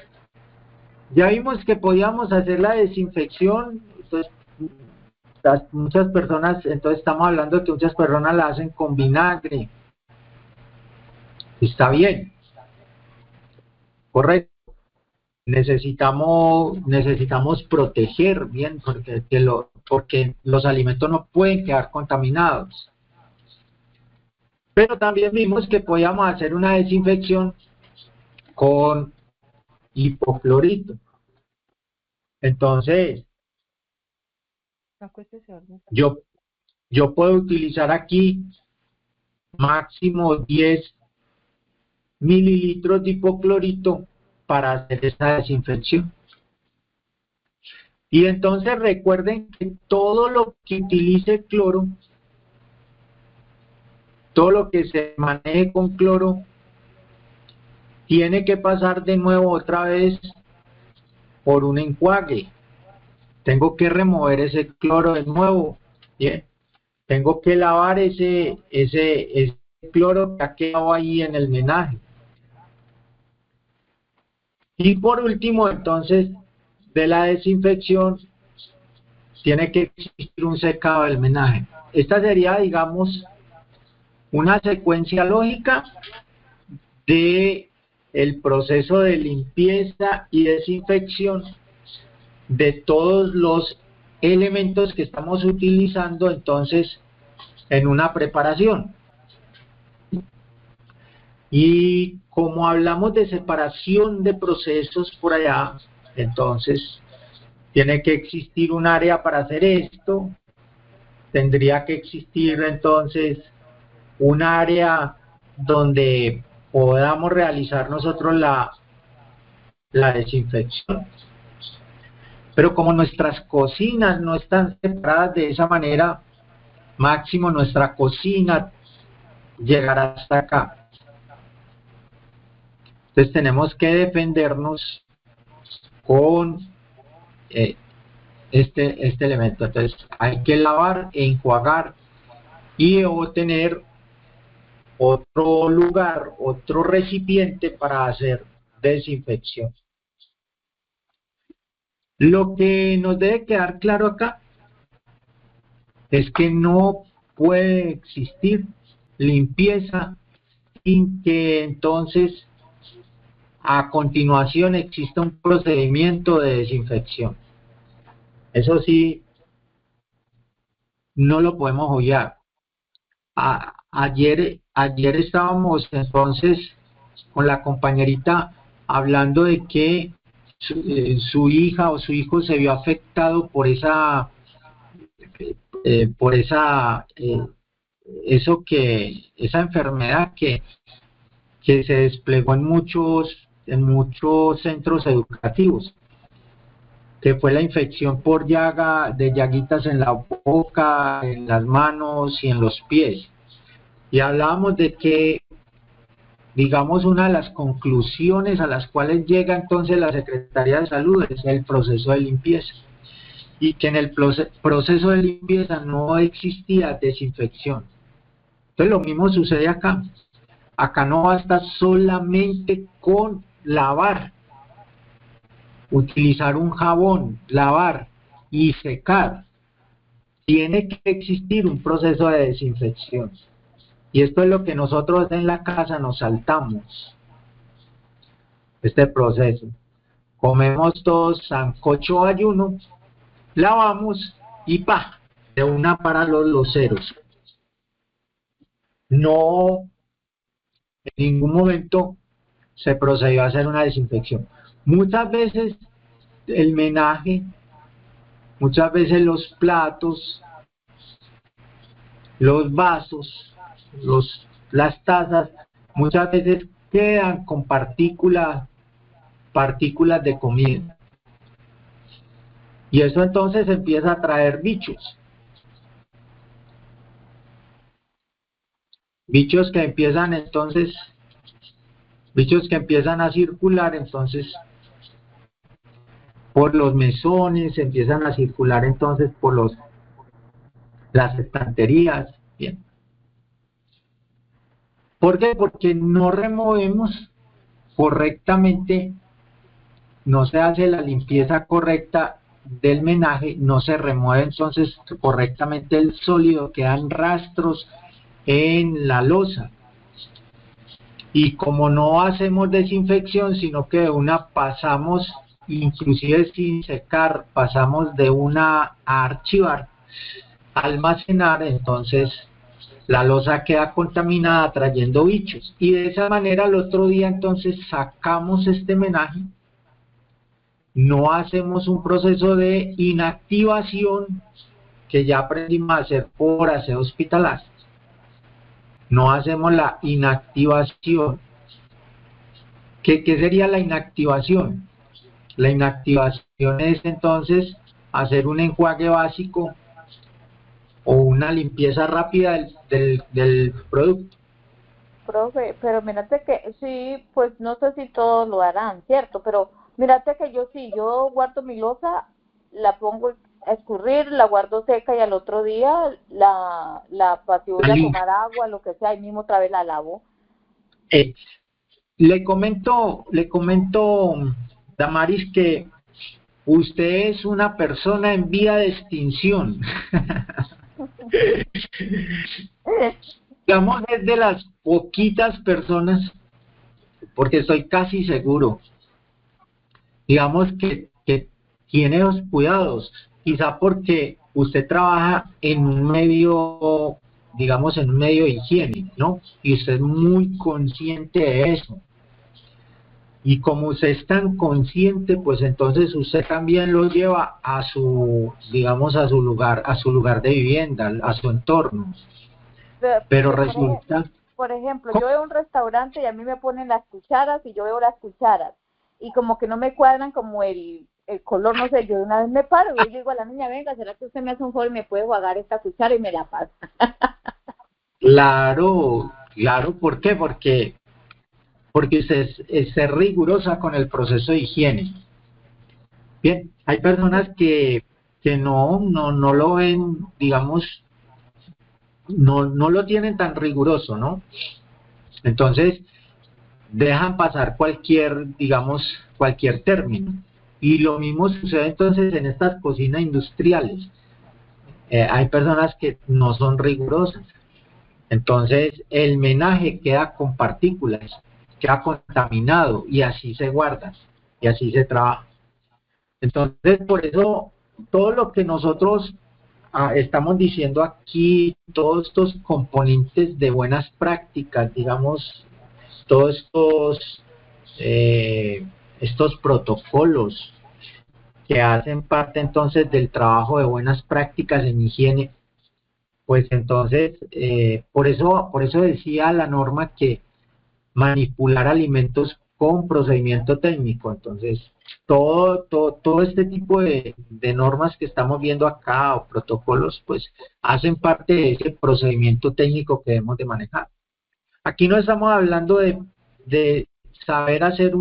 Ya vimos que podíamos hacer la desinfección, entonces muchas personas, entonces estamos hablando de que muchas personas la hacen con vinagre. Está bien, correcto. Necesitamos proteger bien, porque los alimentos no pueden quedar contaminados. Pero también vimos que podíamos hacer una desinfección con hipoclorito. Entonces, yo puedo utilizar aquí máximo 10 mililitros de hipoclorito para hacer esta desinfección. Y entonces recuerden que todo lo que utilice cloro, todo lo que se maneje con cloro, tiene que pasar de nuevo otra vez por un enjuague. Tengo que remover ese cloro de nuevo. Bien. Tengo que lavar ese cloro que ha quedado ahí en el menaje. Y por último, entonces, de la desinfección, tiene que existir un secado del menaje. Esta sería, digamos, una secuencia lógica de el proceso de limpieza y desinfección de todos los elementos que estamos utilizando entonces en una preparación. Y como hablamos de separación de procesos por allá, entonces tiene que existir un área para hacer esto, tendría que existir entonces un área donde podamos realizar nosotros la desinfección. Pero como nuestras cocinas no están separadas de esa manera, máximo nuestra cocina llegará hasta acá. Entonces tenemos que defendernos con este elemento. Entonces hay que lavar e enjuagar y obtener otro lugar, otro recipiente para hacer desinfección. Lo que nos debe quedar claro acá es que no puede existir limpieza sin que entonces a continuación exista un procedimiento de desinfección. Eso sí, no lo podemos obviar. Ayer estábamos entonces con la compañerita hablando de que su hija o su hijo se vio afectado por esa esa enfermedad que se desplegó en muchos centros educativos, que fue la infección por llaguitas en la boca, en las manos y en los pies. Y hablábamos de que, digamos, una de las conclusiones a las cuales llega entonces la Secretaría de Salud es el proceso de limpieza, y que en el proceso de limpieza no existía desinfección. Entonces lo mismo sucede acá. Acá no basta solamente con lavar, utilizar un jabón, lavar y secar. Tiene que existir un proceso de desinfección. Y esto es lo que nosotros en la casa nos saltamos, este proceso. Comemos todos sancocho ayuno, lavamos y ¡pa! De una para los loceros. No, en ningún momento se procedió a hacer una desinfección. Muchas veces el menaje, muchas veces los platos, los vasos, las tazas, muchas veces quedan con partículas de comida. Y eso entonces empieza a traer bichos. Bichos que empiezan a circular entonces por los mesones, empiezan a circular entonces por las estanterías. Bien. ¿Por qué? Porque no removemos correctamente, no se hace la limpieza correcta del menaje, no se remueve entonces correctamente el sólido, quedan rastros en la loza. Y como no hacemos desinfección, sino que de una pasamos, inclusive sin secar, pasamos de una a archivar, a almacenar, entonces la loza queda contaminada trayendo bichos. Y de esa manera al otro día entonces sacamos este menaje, no hacemos un proceso de inactivación que ya aprendimos a hacer por aseo hospitalario. No hacemos la inactivación. ¿Qué sería la inactivación? La inactivación es entonces hacer un enjuague básico o una limpieza rápida del producto. Profe, pero mírate que sí, pues no sé si todos lo harán, ¿cierto? Pero mírate que yo guardo mi loza, la pongo a escurrir, la guardo seca y al otro día la paseo a tomar agua, lo que sea, y mismo otra vez la lavo. Le comento, Damaris, que usted es una persona en vía de extinción. Digamos, es de las poquitas personas, porque estoy casi seguro, digamos que tiene los cuidados, quizá porque usted trabaja en un medio, digamos, en un medio de higiene, ¿no? Y usted es muy consciente de eso. Y como usted es tan consciente, pues entonces usted también lo lleva a digamos, a su lugar de vivienda, a su entorno. Pero resulta... Por ejemplo, yo veo un restaurante y a mí me ponen las cucharas y yo veo las cucharas y como que no me cuadran como el color, no sé, yo de una vez me paro y le digo a la niña, venga, ¿será que usted me hace un favor y me puede jugar esta cuchara? Y me la pasa. Claro, ¿por qué? Porque usted es rigurosa con el proceso de higiene. Bien, hay personas que no lo ven, digamos, no lo tienen tan riguroso, ¿no? Entonces, dejan pasar cualquier término. Y lo mismo sucede entonces en estas cocinas industriales. Hay personas que no son rigurosas. Entonces el menaje queda con partículas, queda contaminado y así se guarda y así se trabaja. Entonces por eso todo lo que nosotros estamos diciendo aquí, todos estos componentes de buenas prácticas, digamos, todos estos protocolos que hacen parte entonces del trabajo de buenas prácticas en higiene, pues entonces por eso decía la norma que manipular alimentos con procedimiento técnico. Entonces todo este tipo de normas que estamos viendo acá o protocolos pues hacen parte de ese procedimiento técnico que debemos de manejar. Aquí no estamos hablando de saber hacer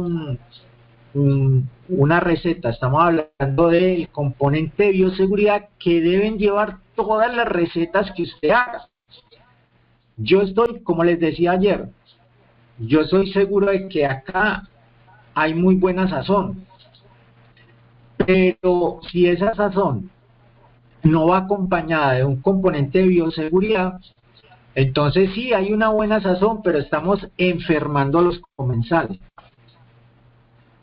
una receta, estamos hablando del componente de bioseguridad que deben llevar todas las recetas que usted haga. Yo estoy, como les decía ayer, yo estoy seguro de que acá hay muy buena sazón, pero si esa sazón no va acompañada de un componente de bioseguridad, entonces sí hay una buena sazón, pero estamos enfermando a los comensales.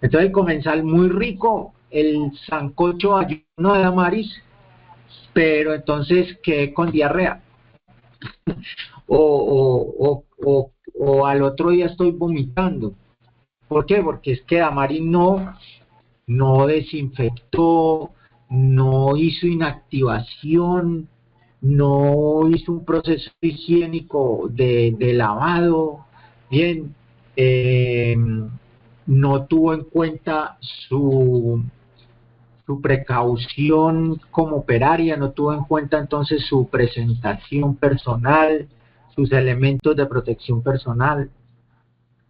Entonces el comensal muy rico, el sancocho ayuno de Damaris, pero entonces quedé con diarrea. O al otro día estoy vomitando. ¿Por qué? Porque es que Damaris no desinfectó, no hizo inactivación, no hizo un proceso higiénico de lavado, bien, no tuvo en cuenta su precaución como operaria, no tuvo en cuenta entonces su presentación personal, sus elementos de protección personal,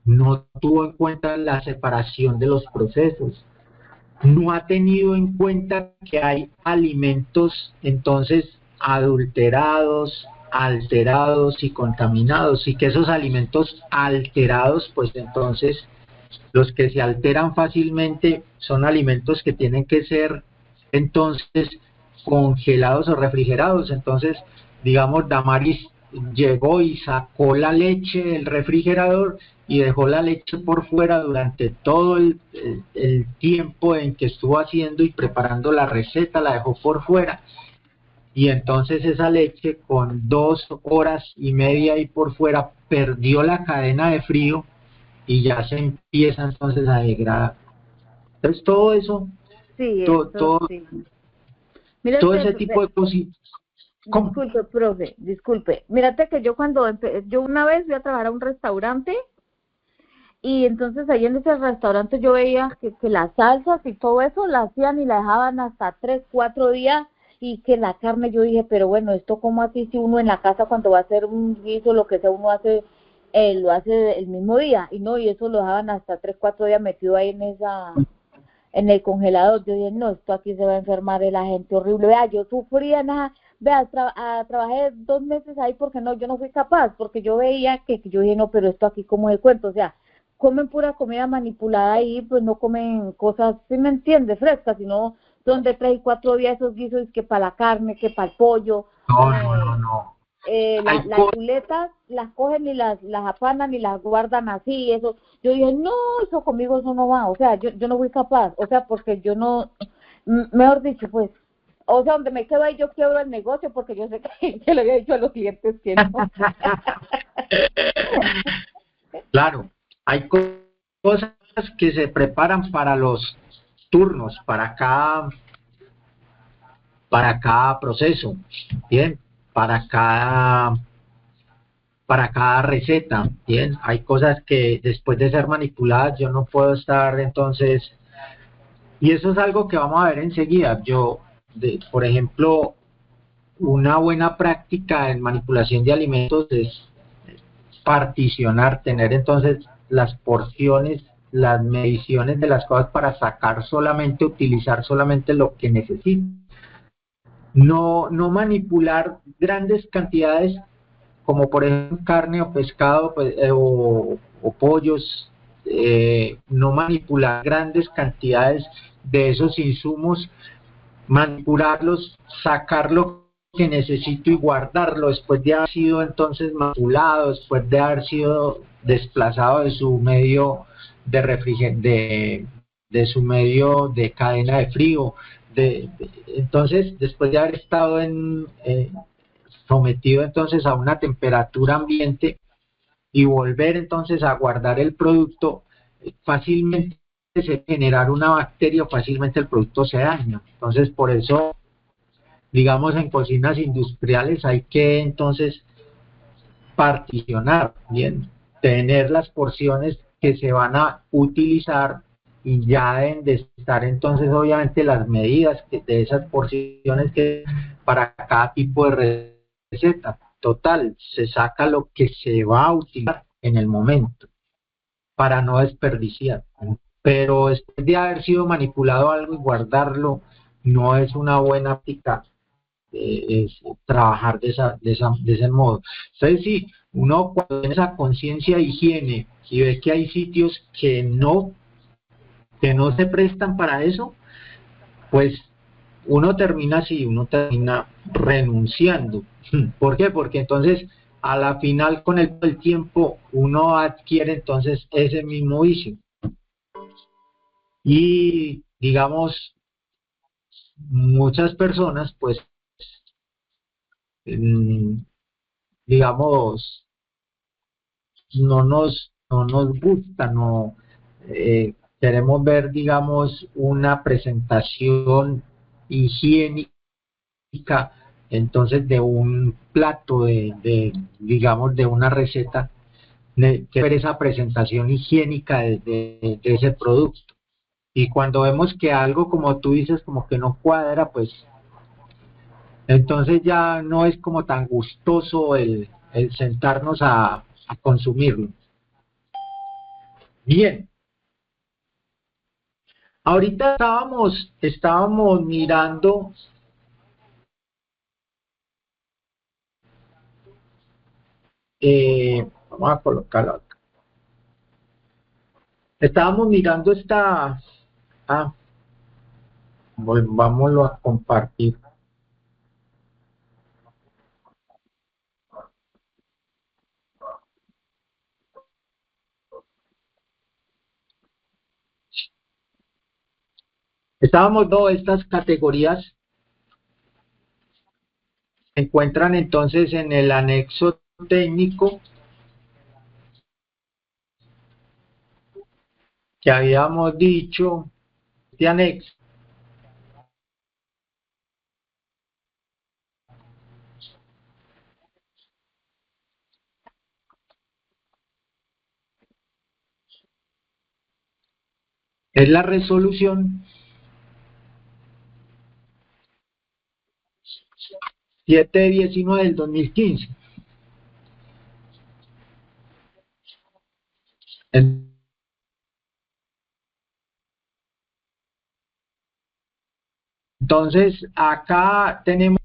no tuvo en cuenta la separación de los procesos, no ha tenido en cuenta que hay alimentos entonces adulterados, alterados y contaminados, y que esos alimentos alterados pues entonces los que se alteran fácilmente son alimentos que tienen que ser entonces congelados o refrigerados. Entonces, digamos, Damaris llegó y sacó la leche del refrigerador y dejó la leche por fuera durante todo el tiempo en que estuvo haciendo y preparando la receta, la dejó por fuera. Y entonces esa leche con 2 horas y media ahí por fuera perdió la cadena de frío y ya se empieza entonces a degradar. Entonces todo eso, Sí, todo sí. Mira, todo ese tipo de cositas. ¿Cómo? Disculpe, profe, disculpe. Mírate que yo yo una vez fui a trabajar a un restaurante y entonces ahí en ese restaurante yo veía que las salsas y todo eso la hacían y la dejaban hasta 3, 4 días y que la carne yo dije, pero bueno, esto como así si uno en la casa cuando va a hacer un guiso, lo que sea, uno hace, lo hace el mismo día y no, y eso lo dejaban hasta 3, 4 días metido ahí en el congelador. Yo dije, no, esto aquí se va a enfermar de la gente horrible. Vea, yo sufría nada. Vea, trabajé 2 meses ahí porque no, yo no fui capaz, porque yo veía que yo dije, no, pero esto aquí como de cuento, o sea, comen pura comida manipulada ahí, pues no comen cosas, ¿sí me entiende? Frescas, sino son de 3 y 4 días esos guisos, que para la carne, que para el pollo. No. Las chuletas las cogen y las apanan y las guardan así, eso. Yo dije, no, eso conmigo eso no va, o sea, yo no fui capaz, o sea, porque yo no, mejor dicho, pues, o sea, donde me quedo ahí yo quiebro el negocio porque yo sé que le había dicho a los clientes que no. Claro, hay cosas que se preparan para los turnos, para cada proceso, bien, para cada receta, bien, hay cosas que después de ser manipuladas yo no puedo estar entonces, y eso es algo que vamos a ver enseguida. Por ejemplo, una buena práctica en manipulación de alimentos es particionar, tener entonces las porciones, las mediciones de las cosas para utilizar solamente lo que necesito. No manipular grandes cantidades como por ejemplo carne o pescado o pollos, no manipular grandes cantidades de esos insumos, manipularlos, sacar lo que necesito y guardarlo después de haber sido entonces manipulado, después de haber sido desplazado de su medio de su medio de cadena de frío, entonces después de haber estado sometido entonces a una temperatura ambiente y volver entonces a guardar el producto, fácilmente se generar una bacteria o fácilmente el producto se daña. Entonces por eso, digamos, en cocinas industriales hay que entonces particionar, bien, tener las porciones que se van a utilizar y ya deben de estar entonces obviamente las medidas de esas porciones que para cada tipo de receta. Total, se saca lo que se va a utilizar en el momento para no desperdiciar. Pero después de haber sido manipulado algo y guardarlo, no es una buena práctica es trabajar de ese modo. Entonces, si uno cuando tiene esa conciencia de higiene y ve que hay sitios que no se prestan para eso, pues uno termina así, uno termina renunciando. ¿Por qué? Porque entonces a la final con el tiempo uno adquiere entonces ese mismo vicio. Y digamos, muchas personas pues digamos no nos gusta, no queremos ver digamos una presentación higiénica entonces de un plato digamos de una receta que ver esa presentación higiénica de ese producto y cuando vemos que algo como tú dices como que no cuadra pues entonces ya no es como tan gustoso el sentarnos a consumirlo. Bien, ahorita estábamos mirando vamos a colocarlo acá. Estábamos mirando ah, volvámoslo a compartir. Estábamos viendo estas categorías, se encuentran entonces en el anexo técnico que habíamos dicho, este anexo. Es la resolución 719 del 2015. Entonces, acá tenemos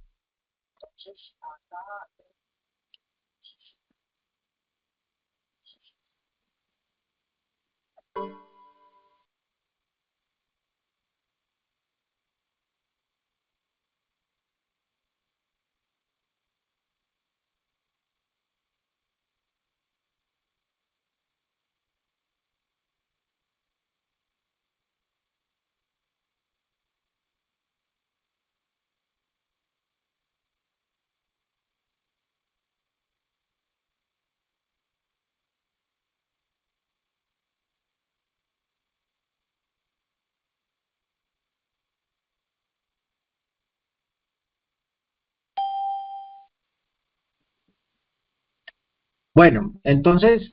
bueno, entonces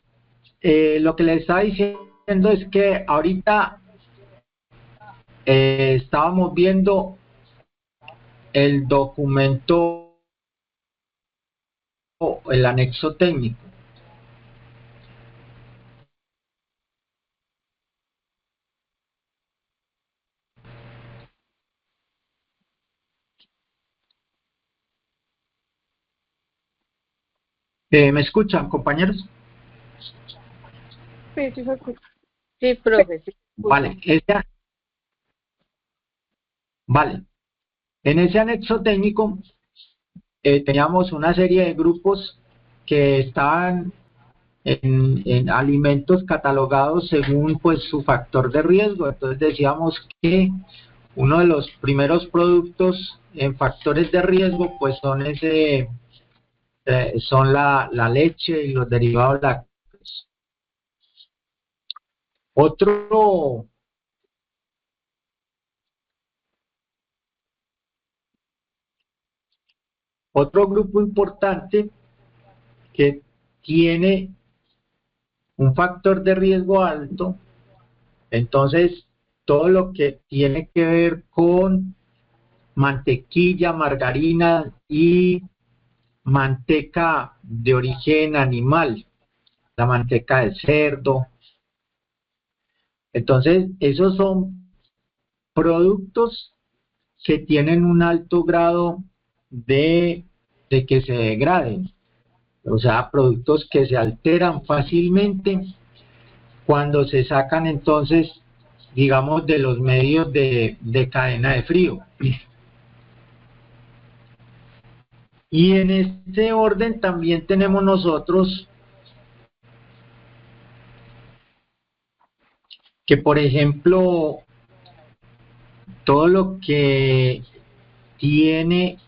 lo que les estaba diciendo es que ahorita estábamos viendo el documento, el anexo técnico. ¿Me escuchan, compañeros? Sí, sí, sí. Sí, profe, sí. Vale, vale. En ese anexo técnico teníamos una serie de grupos que estaban en alimentos catalogados según pues su factor de riesgo. Entonces decíamos que uno de los primeros productos en factores de riesgo pues son la leche y los derivados lácteos. Otro grupo importante que tiene un factor de riesgo alto, entonces todo lo que tiene que ver con mantequilla, margarina y manteca de origen animal, la manteca de cerdo. Entonces, esos son productos que tienen un alto grado de que se degraden, o sea, productos que se alteran fácilmente cuando se sacan entonces, digamos, de los medios de cadena de frío. Y en este orden también tenemos nosotros que, por ejemplo, todo lo que tiene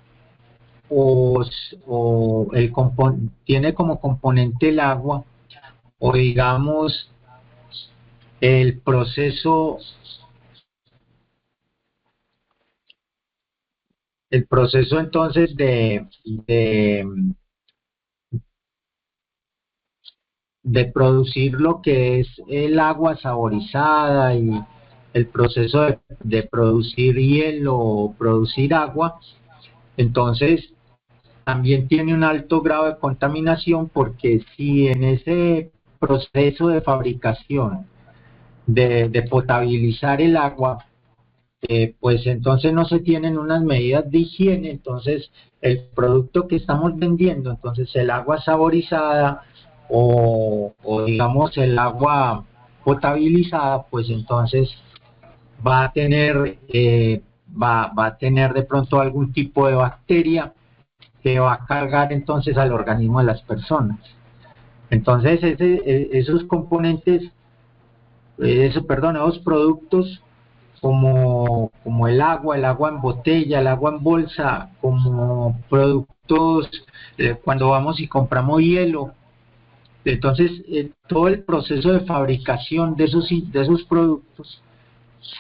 tiene como componente el agua, o digamos el proceso entonces de producir lo que es el agua saborizada y el proceso de producir hielo o producir agua, entonces también tiene un alto grado de contaminación, porque si en ese proceso de fabricación de potabilizar el agua, pues entonces no se tienen unas medidas de higiene, entonces el producto que estamos vendiendo, entonces el agua saborizada o digamos el agua potabilizada, pues entonces va a tener va a tener de pronto algún tipo de bacteria que va a cargar entonces al organismo de las personas. Entonces esos componentes, esos productos como el agua en botella, el agua en bolsa, como productos cuando vamos y compramos hielo. Entonces, todo el proceso de fabricación de esos productos,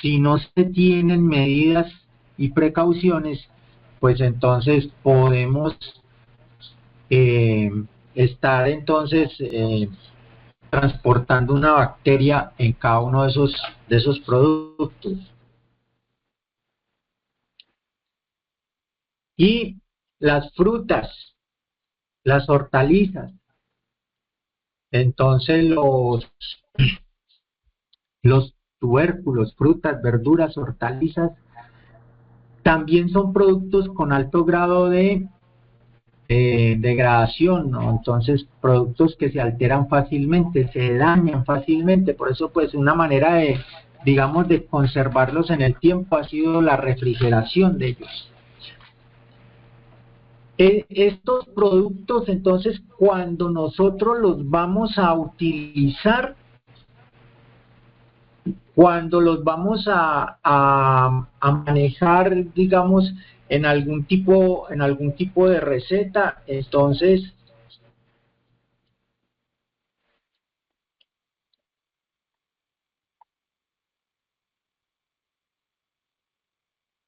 si no se tienen medidas y precauciones, pues entonces podemos estar entonces transportando una bacteria en cada uno de esos productos. Y las frutas, las hortalizas, entonces los tubérculos, frutas, verduras, hortalizas, también son productos con alto grado de degradación, ¿no? Entonces productos que se alteran fácilmente, se dañan fácilmente. Por eso pues una manera de, digamos, de conservarlos en el tiempo ha sido la refrigeración de ellos. Estos productos entonces, cuando nosotros los vamos a utilizar, cuando los vamos a manejar, digamos, en algún tipo de receta, entonces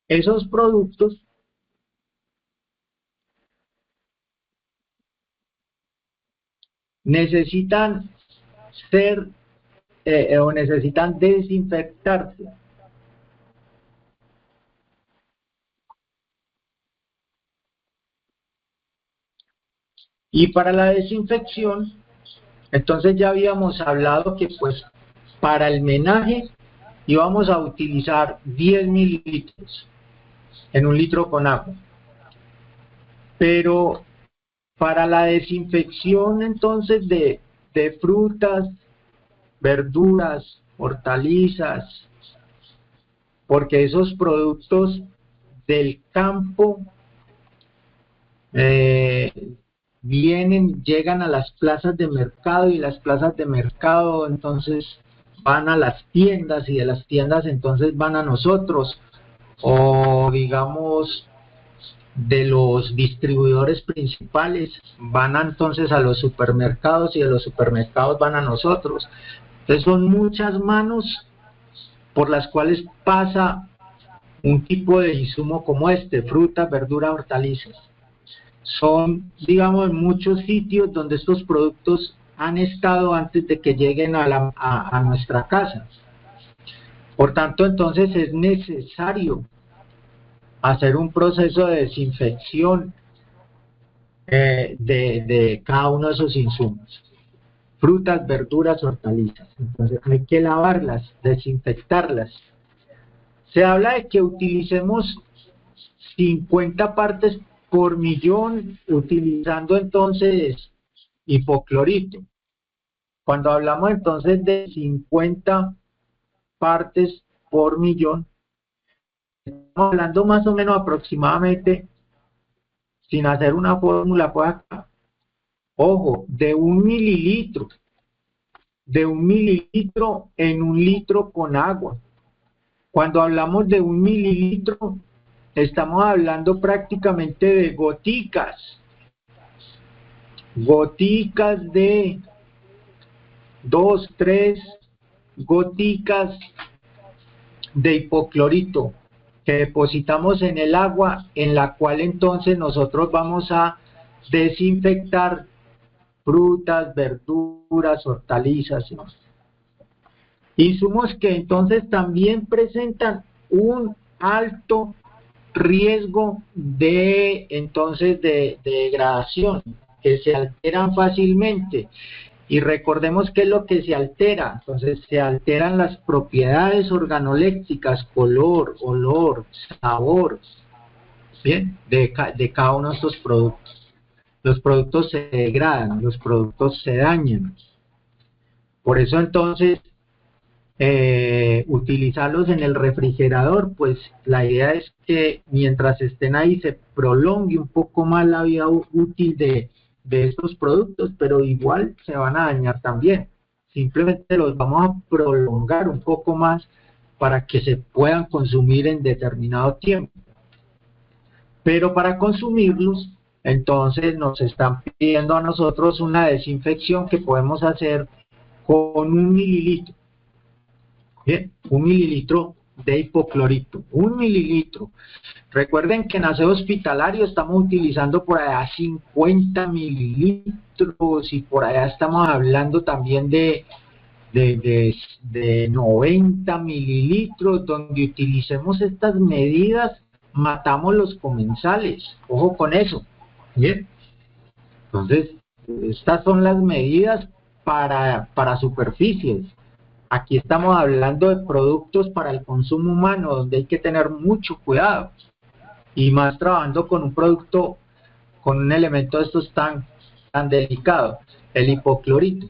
esos productos necesitan ser o necesitan desinfectarse. Y para la desinfección, entonces ya habíamos hablado que pues para el menaje íbamos a utilizar 10 mililitros en un litro con agua. Pero para la desinfección entonces de frutas, verduras, hortalizas, porque esos productos del campo vienen, llegan a las plazas de mercado y las plazas de mercado entonces van a las tiendas y de las tiendas entonces van a nosotros, o digamos de los distribuidores principales van entonces a los supermercados y de los supermercados van a nosotros. Entonces son muchas manos por las cuales pasa un tipo de insumo como este, frutas, verduras, hortalizas. Son, digamos, muchos sitios donde estos productos han estado antes de que lleguen a nuestra casa. Por tanto, entonces es necesario hacer un proceso de desinfección de cada uno de esos insumos. Frutas, verduras, hortalizas. Entonces hay que lavarlas, desinfectarlas. Se habla de que utilicemos 50 partes por millón utilizando entonces hipoclorito. Cuando hablamos entonces de 50 partes por millón, estamos hablando más o menos aproximadamente, sin hacer una fórmula por acá, ojo, de 1 mililitro en 1 litro con agua. Cuando hablamos de 1 mililitro, estamos hablando prácticamente de goticas de 2, 3 goticas de hipoclorito que depositamos en el agua, en la cual entonces nosotros vamos a desinfectar frutas, verduras, hortalizas, ¿no? Insumos que entonces también presentan un alto riesgo de degradación, que se alteran fácilmente. Y recordemos qué es lo que se altera. Entonces se alteran las propiedades organolépticas, color, olor, sabor, bien, de cada uno de estos productos. Los productos se degradan, los productos se dañan. Por eso entonces utilizarlos en el refrigerador, pues la idea es que mientras estén ahí se prolongue un poco más la vida útil de estos productos, pero igual se van a dañar también. Simplemente los vamos a prolongar un poco más para que se puedan consumir en determinado tiempo. Pero para consumirlos, entonces nos están pidiendo a nosotros una desinfección que podemos hacer con 1 mililitro. Bien, 1 mililitro de hipoclorito, 1 mililitro. Recuerden que en aseo hospitalario estamos utilizando por allá 50 mililitros y por allá estamos hablando también de 90 mililitros. Donde utilicemos estas medidas, matamos los comensales. Ojo con eso. Bien, entonces estas son las medidas para superficies. Aquí estamos hablando de productos para el consumo humano, donde hay que tener mucho cuidado, y más trabajando con un producto, con un elemento de estos tan delicado, el hipoclorito.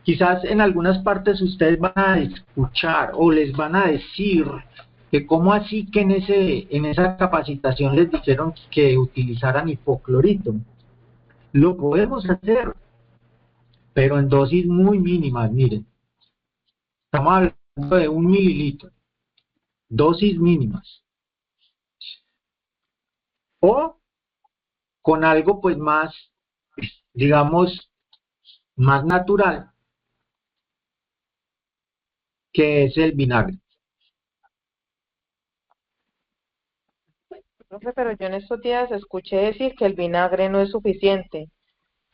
Quizás en algunas partes ustedes van a escuchar o les van a decir que cómo así que en esa capacitación les dijeron que utilizaran hipoclorito. Lo podemos hacer, pero en dosis muy mínimas. Miren, estamos hablando de 1 mililitro, dosis mínimas. O con algo pues más, digamos, más natural, que es el vinagre. Profe, pero yo en estos días escuché decir que el vinagre no es suficiente.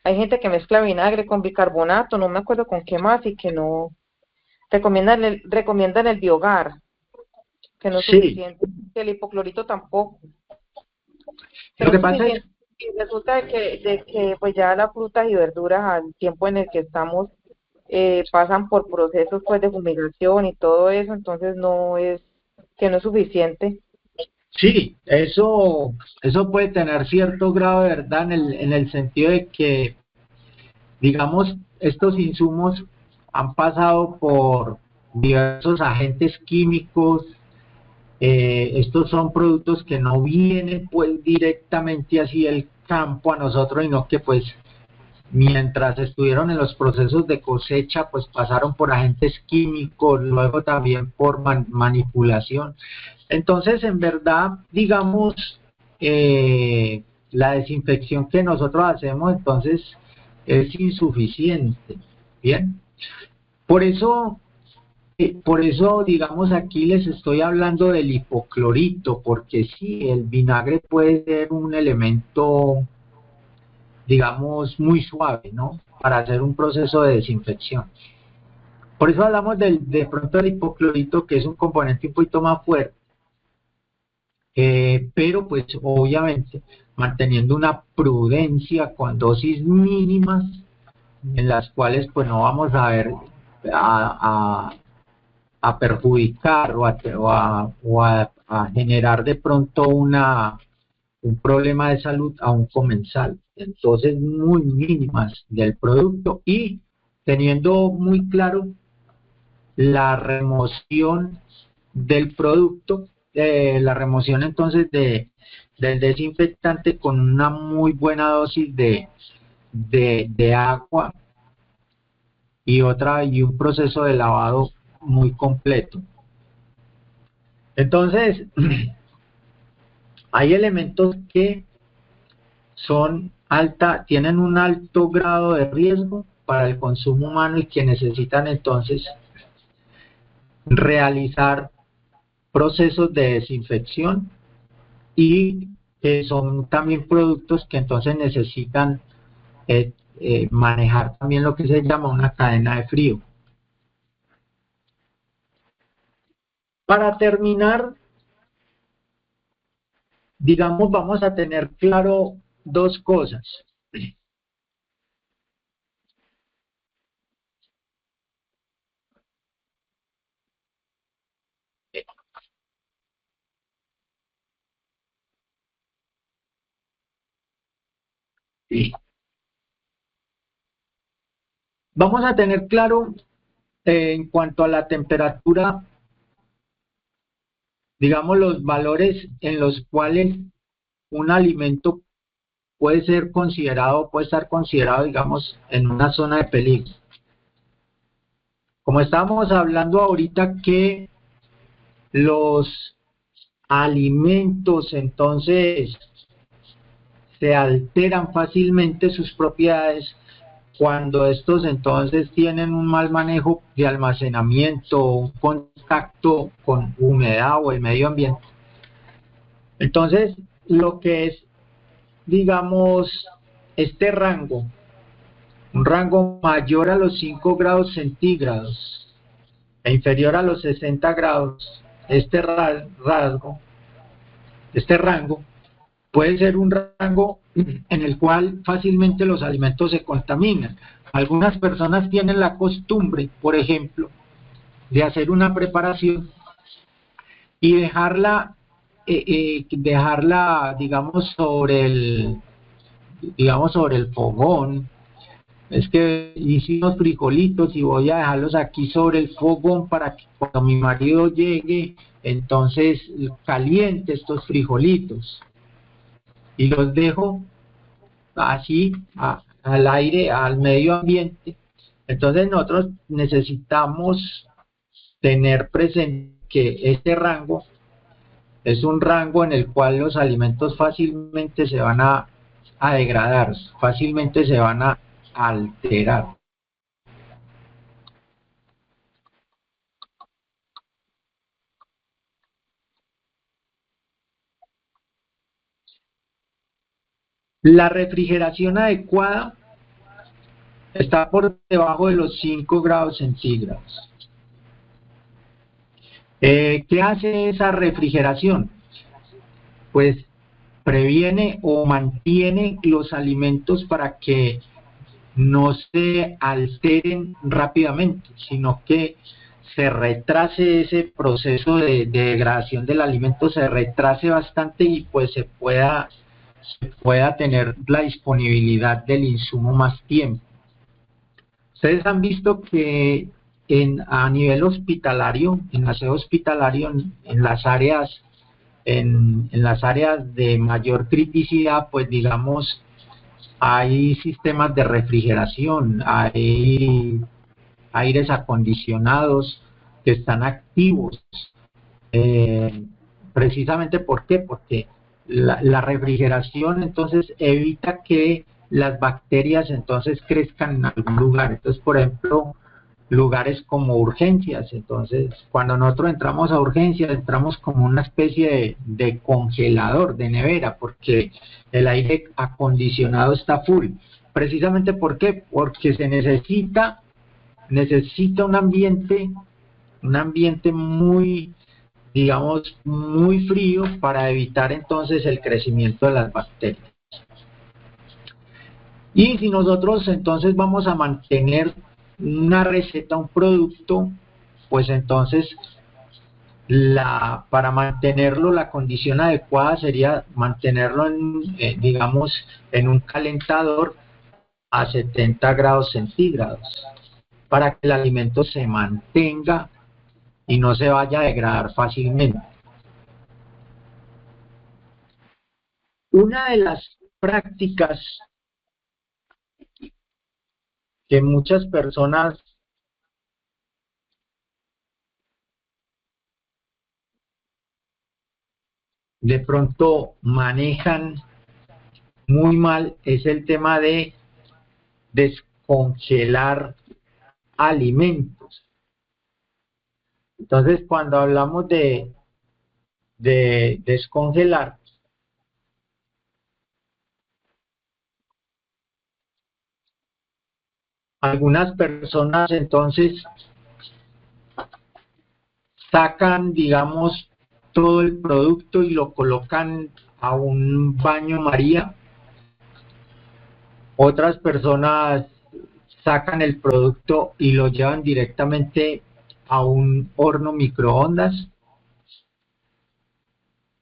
Hay gente que mezcla vinagre con bicarbonato, no me acuerdo con qué más, y que no recomiendan el Biogar, que no es Sí, suficiente, que el hipoclorito tampoco. lo que pasa es, Y resulta de que pues ya las frutas y verduras al tiempo en el que estamos pasan por procesos pues de fumigación y todo eso, entonces no es suficiente. sí, eso puede tener cierto grado de verdad en el sentido de que, digamos, estos insumos han pasado por diversos agentes químicos. Estos son productos que no vienen pues directamente así campo a nosotros, sino que pues mientras estuvieron en los procesos de cosecha, pues pasaron por agentes químicos, luego también por manipulación. Entonces, en verdad, digamos, la desinfección que nosotros hacemos, entonces, es insuficiente. Bien, por eso, digamos, aquí les estoy hablando del hipoclorito, porque sí, el vinagre puede ser un elemento, digamos, muy suave, ¿no? Para hacer un proceso de desinfección. Por eso hablamos de pronto del hipoclorito, que es un componente un poquito más fuerte, pero pues obviamente manteniendo una prudencia con dosis mínimas, en las cuales pues no vamos a ver a perjudicar a generar de pronto un problema de salud a un comensal. Entonces, muy mínimas del producto y teniendo muy claro la remoción del producto, la remoción entonces del desinfectante con una muy buena dosis de agua y un proceso de lavado muy completo. Entonces, hay elementos que tienen un alto grado de riesgo para el consumo humano y que necesitan entonces realizar procesos de desinfección y que son también productos que entonces necesitan manejar también lo que se llama una cadena de frío. Para terminar, digamos, vamos a tener claro dos cosas. Vamos a tener claro en cuanto a la temperatura, digamos, los valores en los cuales un alimento puede estar considerado, digamos, en una zona de peligro. Como estábamos hablando ahorita que los alimentos entonces se alteran fácilmente sus propiedades cuando estos entonces tienen un mal manejo de almacenamiento, un contacto con humedad o el medio ambiente. Entonces, lo que es, digamos, este rango, un rango mayor a los 5 grados centígrados e inferior a los 60 grados, este rango puede ser un rango en el cual fácilmente los alimentos se contaminan. Algunas personas tienen la costumbre, por ejemplo, de hacer una preparación y dejarla, digamos, sobre el fogón. Es que hice unos frijolitos y voy a dejarlos aquí sobre el fogón para que cuando mi marido llegue, entonces caliente estos frijolitos. Y los dejo así al aire, al medio ambiente. Entonces nosotros necesitamos tener presente que este rango es un rango en el cual los alimentos fácilmente se van a degradar, fácilmente se van a alterar. La refrigeración adecuada está por debajo de los 5 grados centígrados. ¿Qué hace esa refrigeración? Pues previene o mantiene los alimentos para que no se alteren rápidamente, sino que se retrase ese proceso de degradación del alimento, se retrase bastante y pues se pueda tener la disponibilidad del insumo más tiempo. Ustedes han visto que a nivel hospitalario, en aseo hospitalario, en las áreas en las áreas de mayor criticidad, pues digamos, hay sistemas de refrigeración, hay aires acondicionados que están activos. Precisamente, ¿por qué? Porque la refrigeración entonces evita que las bacterias entonces crezcan en algún lugar. Entonces, por ejemplo, lugares como urgencias. Entonces, cuando nosotros entramos a urgencias, entramos como una especie de congelador, de nevera, porque el aire acondicionado está full. Precisamente, ¿por qué? Porque se necesita un ambiente muy, digamos, muy frío para evitar entonces el crecimiento de las bacterias. Y si nosotros entonces vamos a mantener una receta, un producto, pues entonces para mantenerlo, la condición adecuada sería mantenerlo digamos, en un calentador a 70 grados centígrados para que el alimento se mantenga y no se vaya a degradar fácilmente. Una de las prácticas que muchas personas de pronto manejan muy mal es el tema de descongelar alimentos. Entonces, cuando hablamos de descongelar, algunas personas entonces sacan, digamos, todo el producto y lo colocan a un baño María. Otras personas sacan el producto y lo llevan directamente a un horno microondas.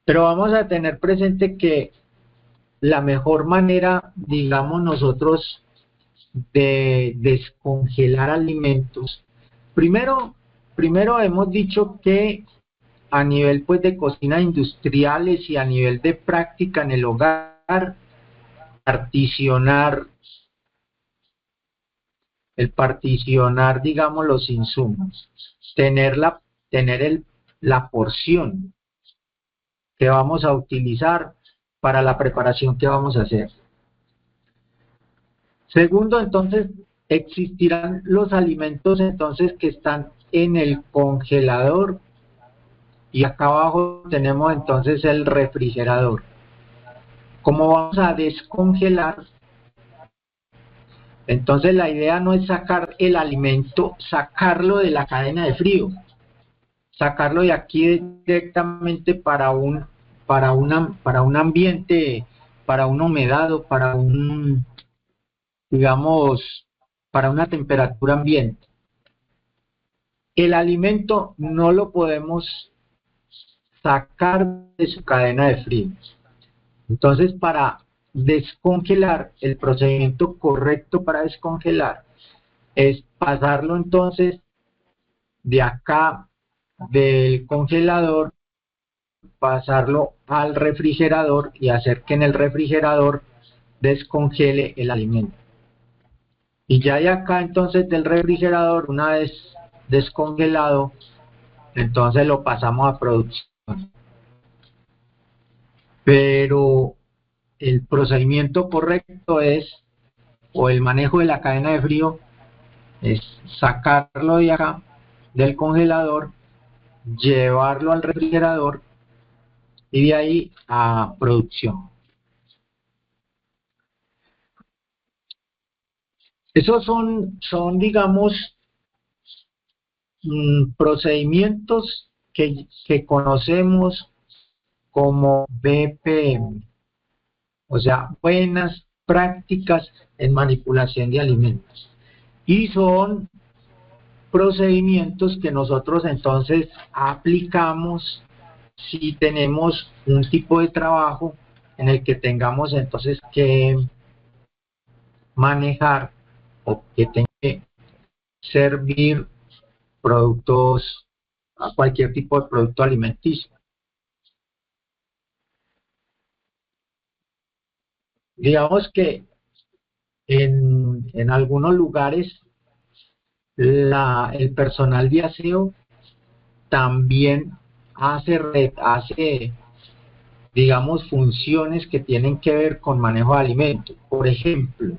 Pero vamos a tener presente que la mejor manera, digamos nosotros, de descongelar alimentos, primero hemos dicho que a nivel pues de cocinas industriales y a nivel de práctica en el hogar, particionar, digamos, los insumos, la porción que vamos a utilizar para la preparación que vamos a hacer. Segundo, entonces, existirán los alimentos entonces que están en el congelador y acá abajo tenemos entonces el refrigerador. ¿Cómo vamos a descongelar? Entonces la idea no es sacar el alimento, sacarlo de la cadena de frío, sacarlo de aquí directamente para un ambiente, para un humedad, digamos, para una temperatura ambiente. El alimento no lo podemos sacar de su cadena de frío. Entonces, para descongelar, el procedimiento correcto para descongelar es pasarlo entonces de acá del congelador, pasarlo al refrigerador y hacer que en el refrigerador descongele el alimento. Y ya de acá entonces del refrigerador, una vez descongelado, entonces lo pasamos a producción. Pero el procedimiento correcto o el manejo de la cadena de frío, es sacarlo de acá del congelador, llevarlo al refrigerador y de ahí a producción. Esos son digamos, procedimientos que conocemos como BPM, o sea, buenas prácticas en manipulación de alimentos. Y son procedimientos que nosotros entonces aplicamos si tenemos un tipo de trabajo en el que tengamos entonces que manejar o que tenga que servir productos, a cualquier tipo de producto alimenticio. digamos que en algunos lugares el personal de aseo también hace, digamos, funciones que tienen que ver con manejo de alimentos. Por ejemplo,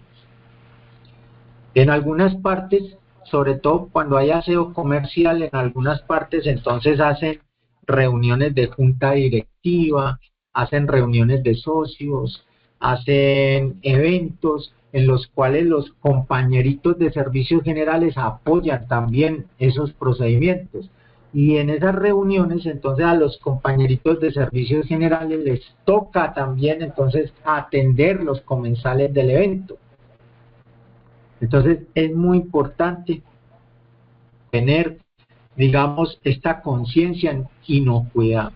en algunas partes, sobre todo cuando hay aseo comercial, en algunas partes entonces hacen reuniones de junta directiva, hacen reuniones de socios, hacen eventos en los cuales los compañeritos de servicios generales apoyan también esos procedimientos. Y en esas reuniones entonces a los compañeritos de servicios generales les toca también entonces atender los comensales del evento. Entonces es muy importante tener, digamos, esta conciencia en inocuidad,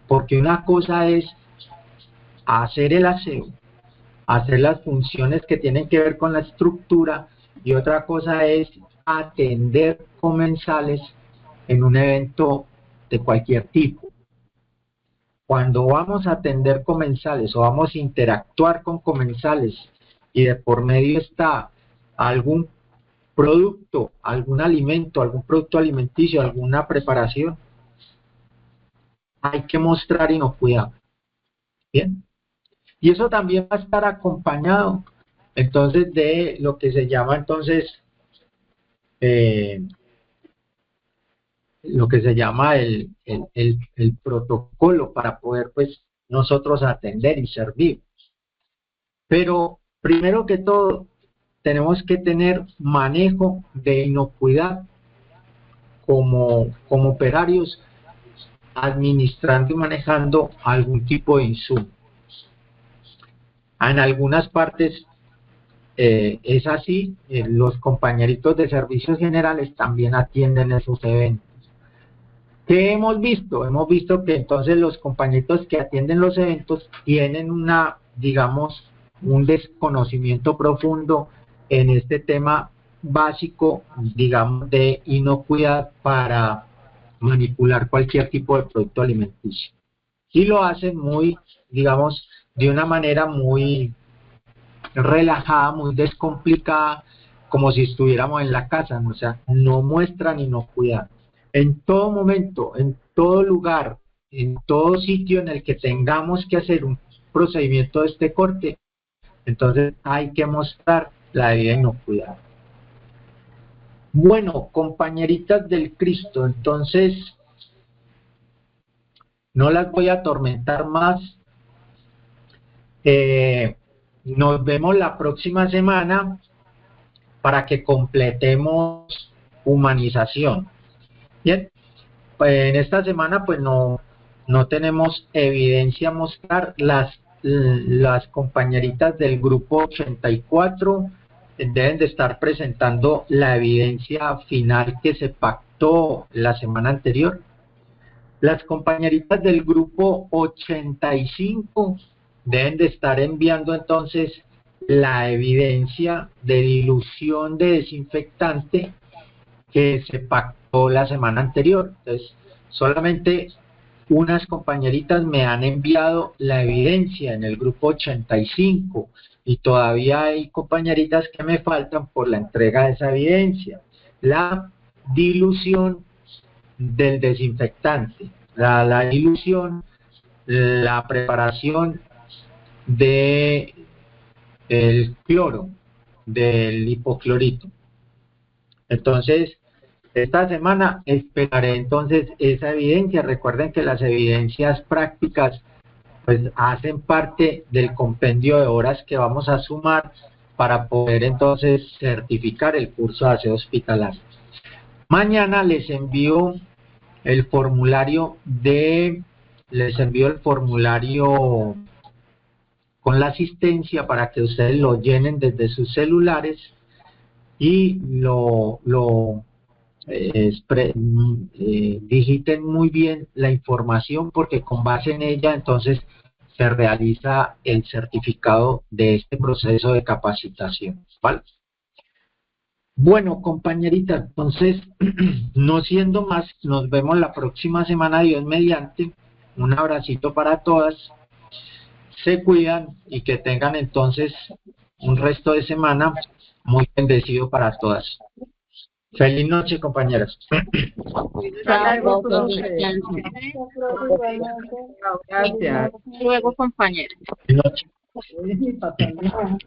porque una cosa es hacer el aseo, hacer las funciones que tienen que ver con la estructura, y otra cosa es atender comensales en un evento de cualquier tipo. Cuando vamos a atender comensales o vamos a interactuar con comensales y de por medio está algún producto, algún alimento, algún producto alimenticio, alguna preparación, hay que mostrar inocuidad. Bien. Y eso también va a estar acompañado entonces de lo que se llama entonces lo que se llama el protocolo para poder pues nosotros atender y servir. Pero primero que todo tenemos que tener manejo de inocuidad como operarios, administrando y manejando algún tipo de insumo. En algunas partes es así, los compañeritos de servicios generales también atienden esos eventos. ¿Qué hemos visto? Hemos visto que entonces los compañeritos que atienden los eventos tienen digamos, un desconocimiento profundo en este tema básico, digamos, de inocuidad para manipular cualquier tipo de producto alimenticio. Y lo hacen muy, digamos, de una manera muy relajada, muy descomplicada, como si estuviéramos en la casa, ¿no? O sea, no muestran inocuidad. En todo momento, en todo lugar, en todo sitio en el que tengamos que hacer un procedimiento de este corte, entonces hay que mostrar la debida inocuidad. Bueno, compañeritas del Cristo, entonces no las voy a atormentar más. Nos vemos la próxima semana para que completemos humanización. Bien, pues en esta semana pues no tenemos evidencia a mostrar. Las compañeritas del grupo 84 deben de estar presentando la evidencia final que se pactó la semana anterior. Las compañeritas del grupo 85 deben de estar enviando entonces la evidencia de dilución de desinfectante que se pactó la semana anterior. Entonces, solamente unas compañeritas me han enviado la evidencia en el grupo 85 y todavía hay compañeritas que me faltan por la entrega de esa evidencia. La dilución del desinfectante, la dilución, la preparación de el cloro, del hipoclorito. Entonces, esta semana esperaré entonces esa evidencia. Recuerden que las evidencias prácticas pues hacen parte del compendio de horas que vamos a sumar para poder entonces certificar el curso de aseo hospitalario. Mañana les envío el formulario con la asistencia para que ustedes lo llenen desde sus celulares y digiten muy bien la información, porque con base en ella entonces se realiza el certificado de este proceso de capacitación, ¿vale? Bueno, compañerita, entonces, no siendo más, nos vemos la próxima semana, Dios mediante. Un abracito para todas. se cuidan y que tengan entonces un resto de semana muy bendecido para todas. Feliz noche, compañeras. Chao, profe. descansen. Gracias. Hasta luego, compañeros. Feliz noche. Uy, pasando.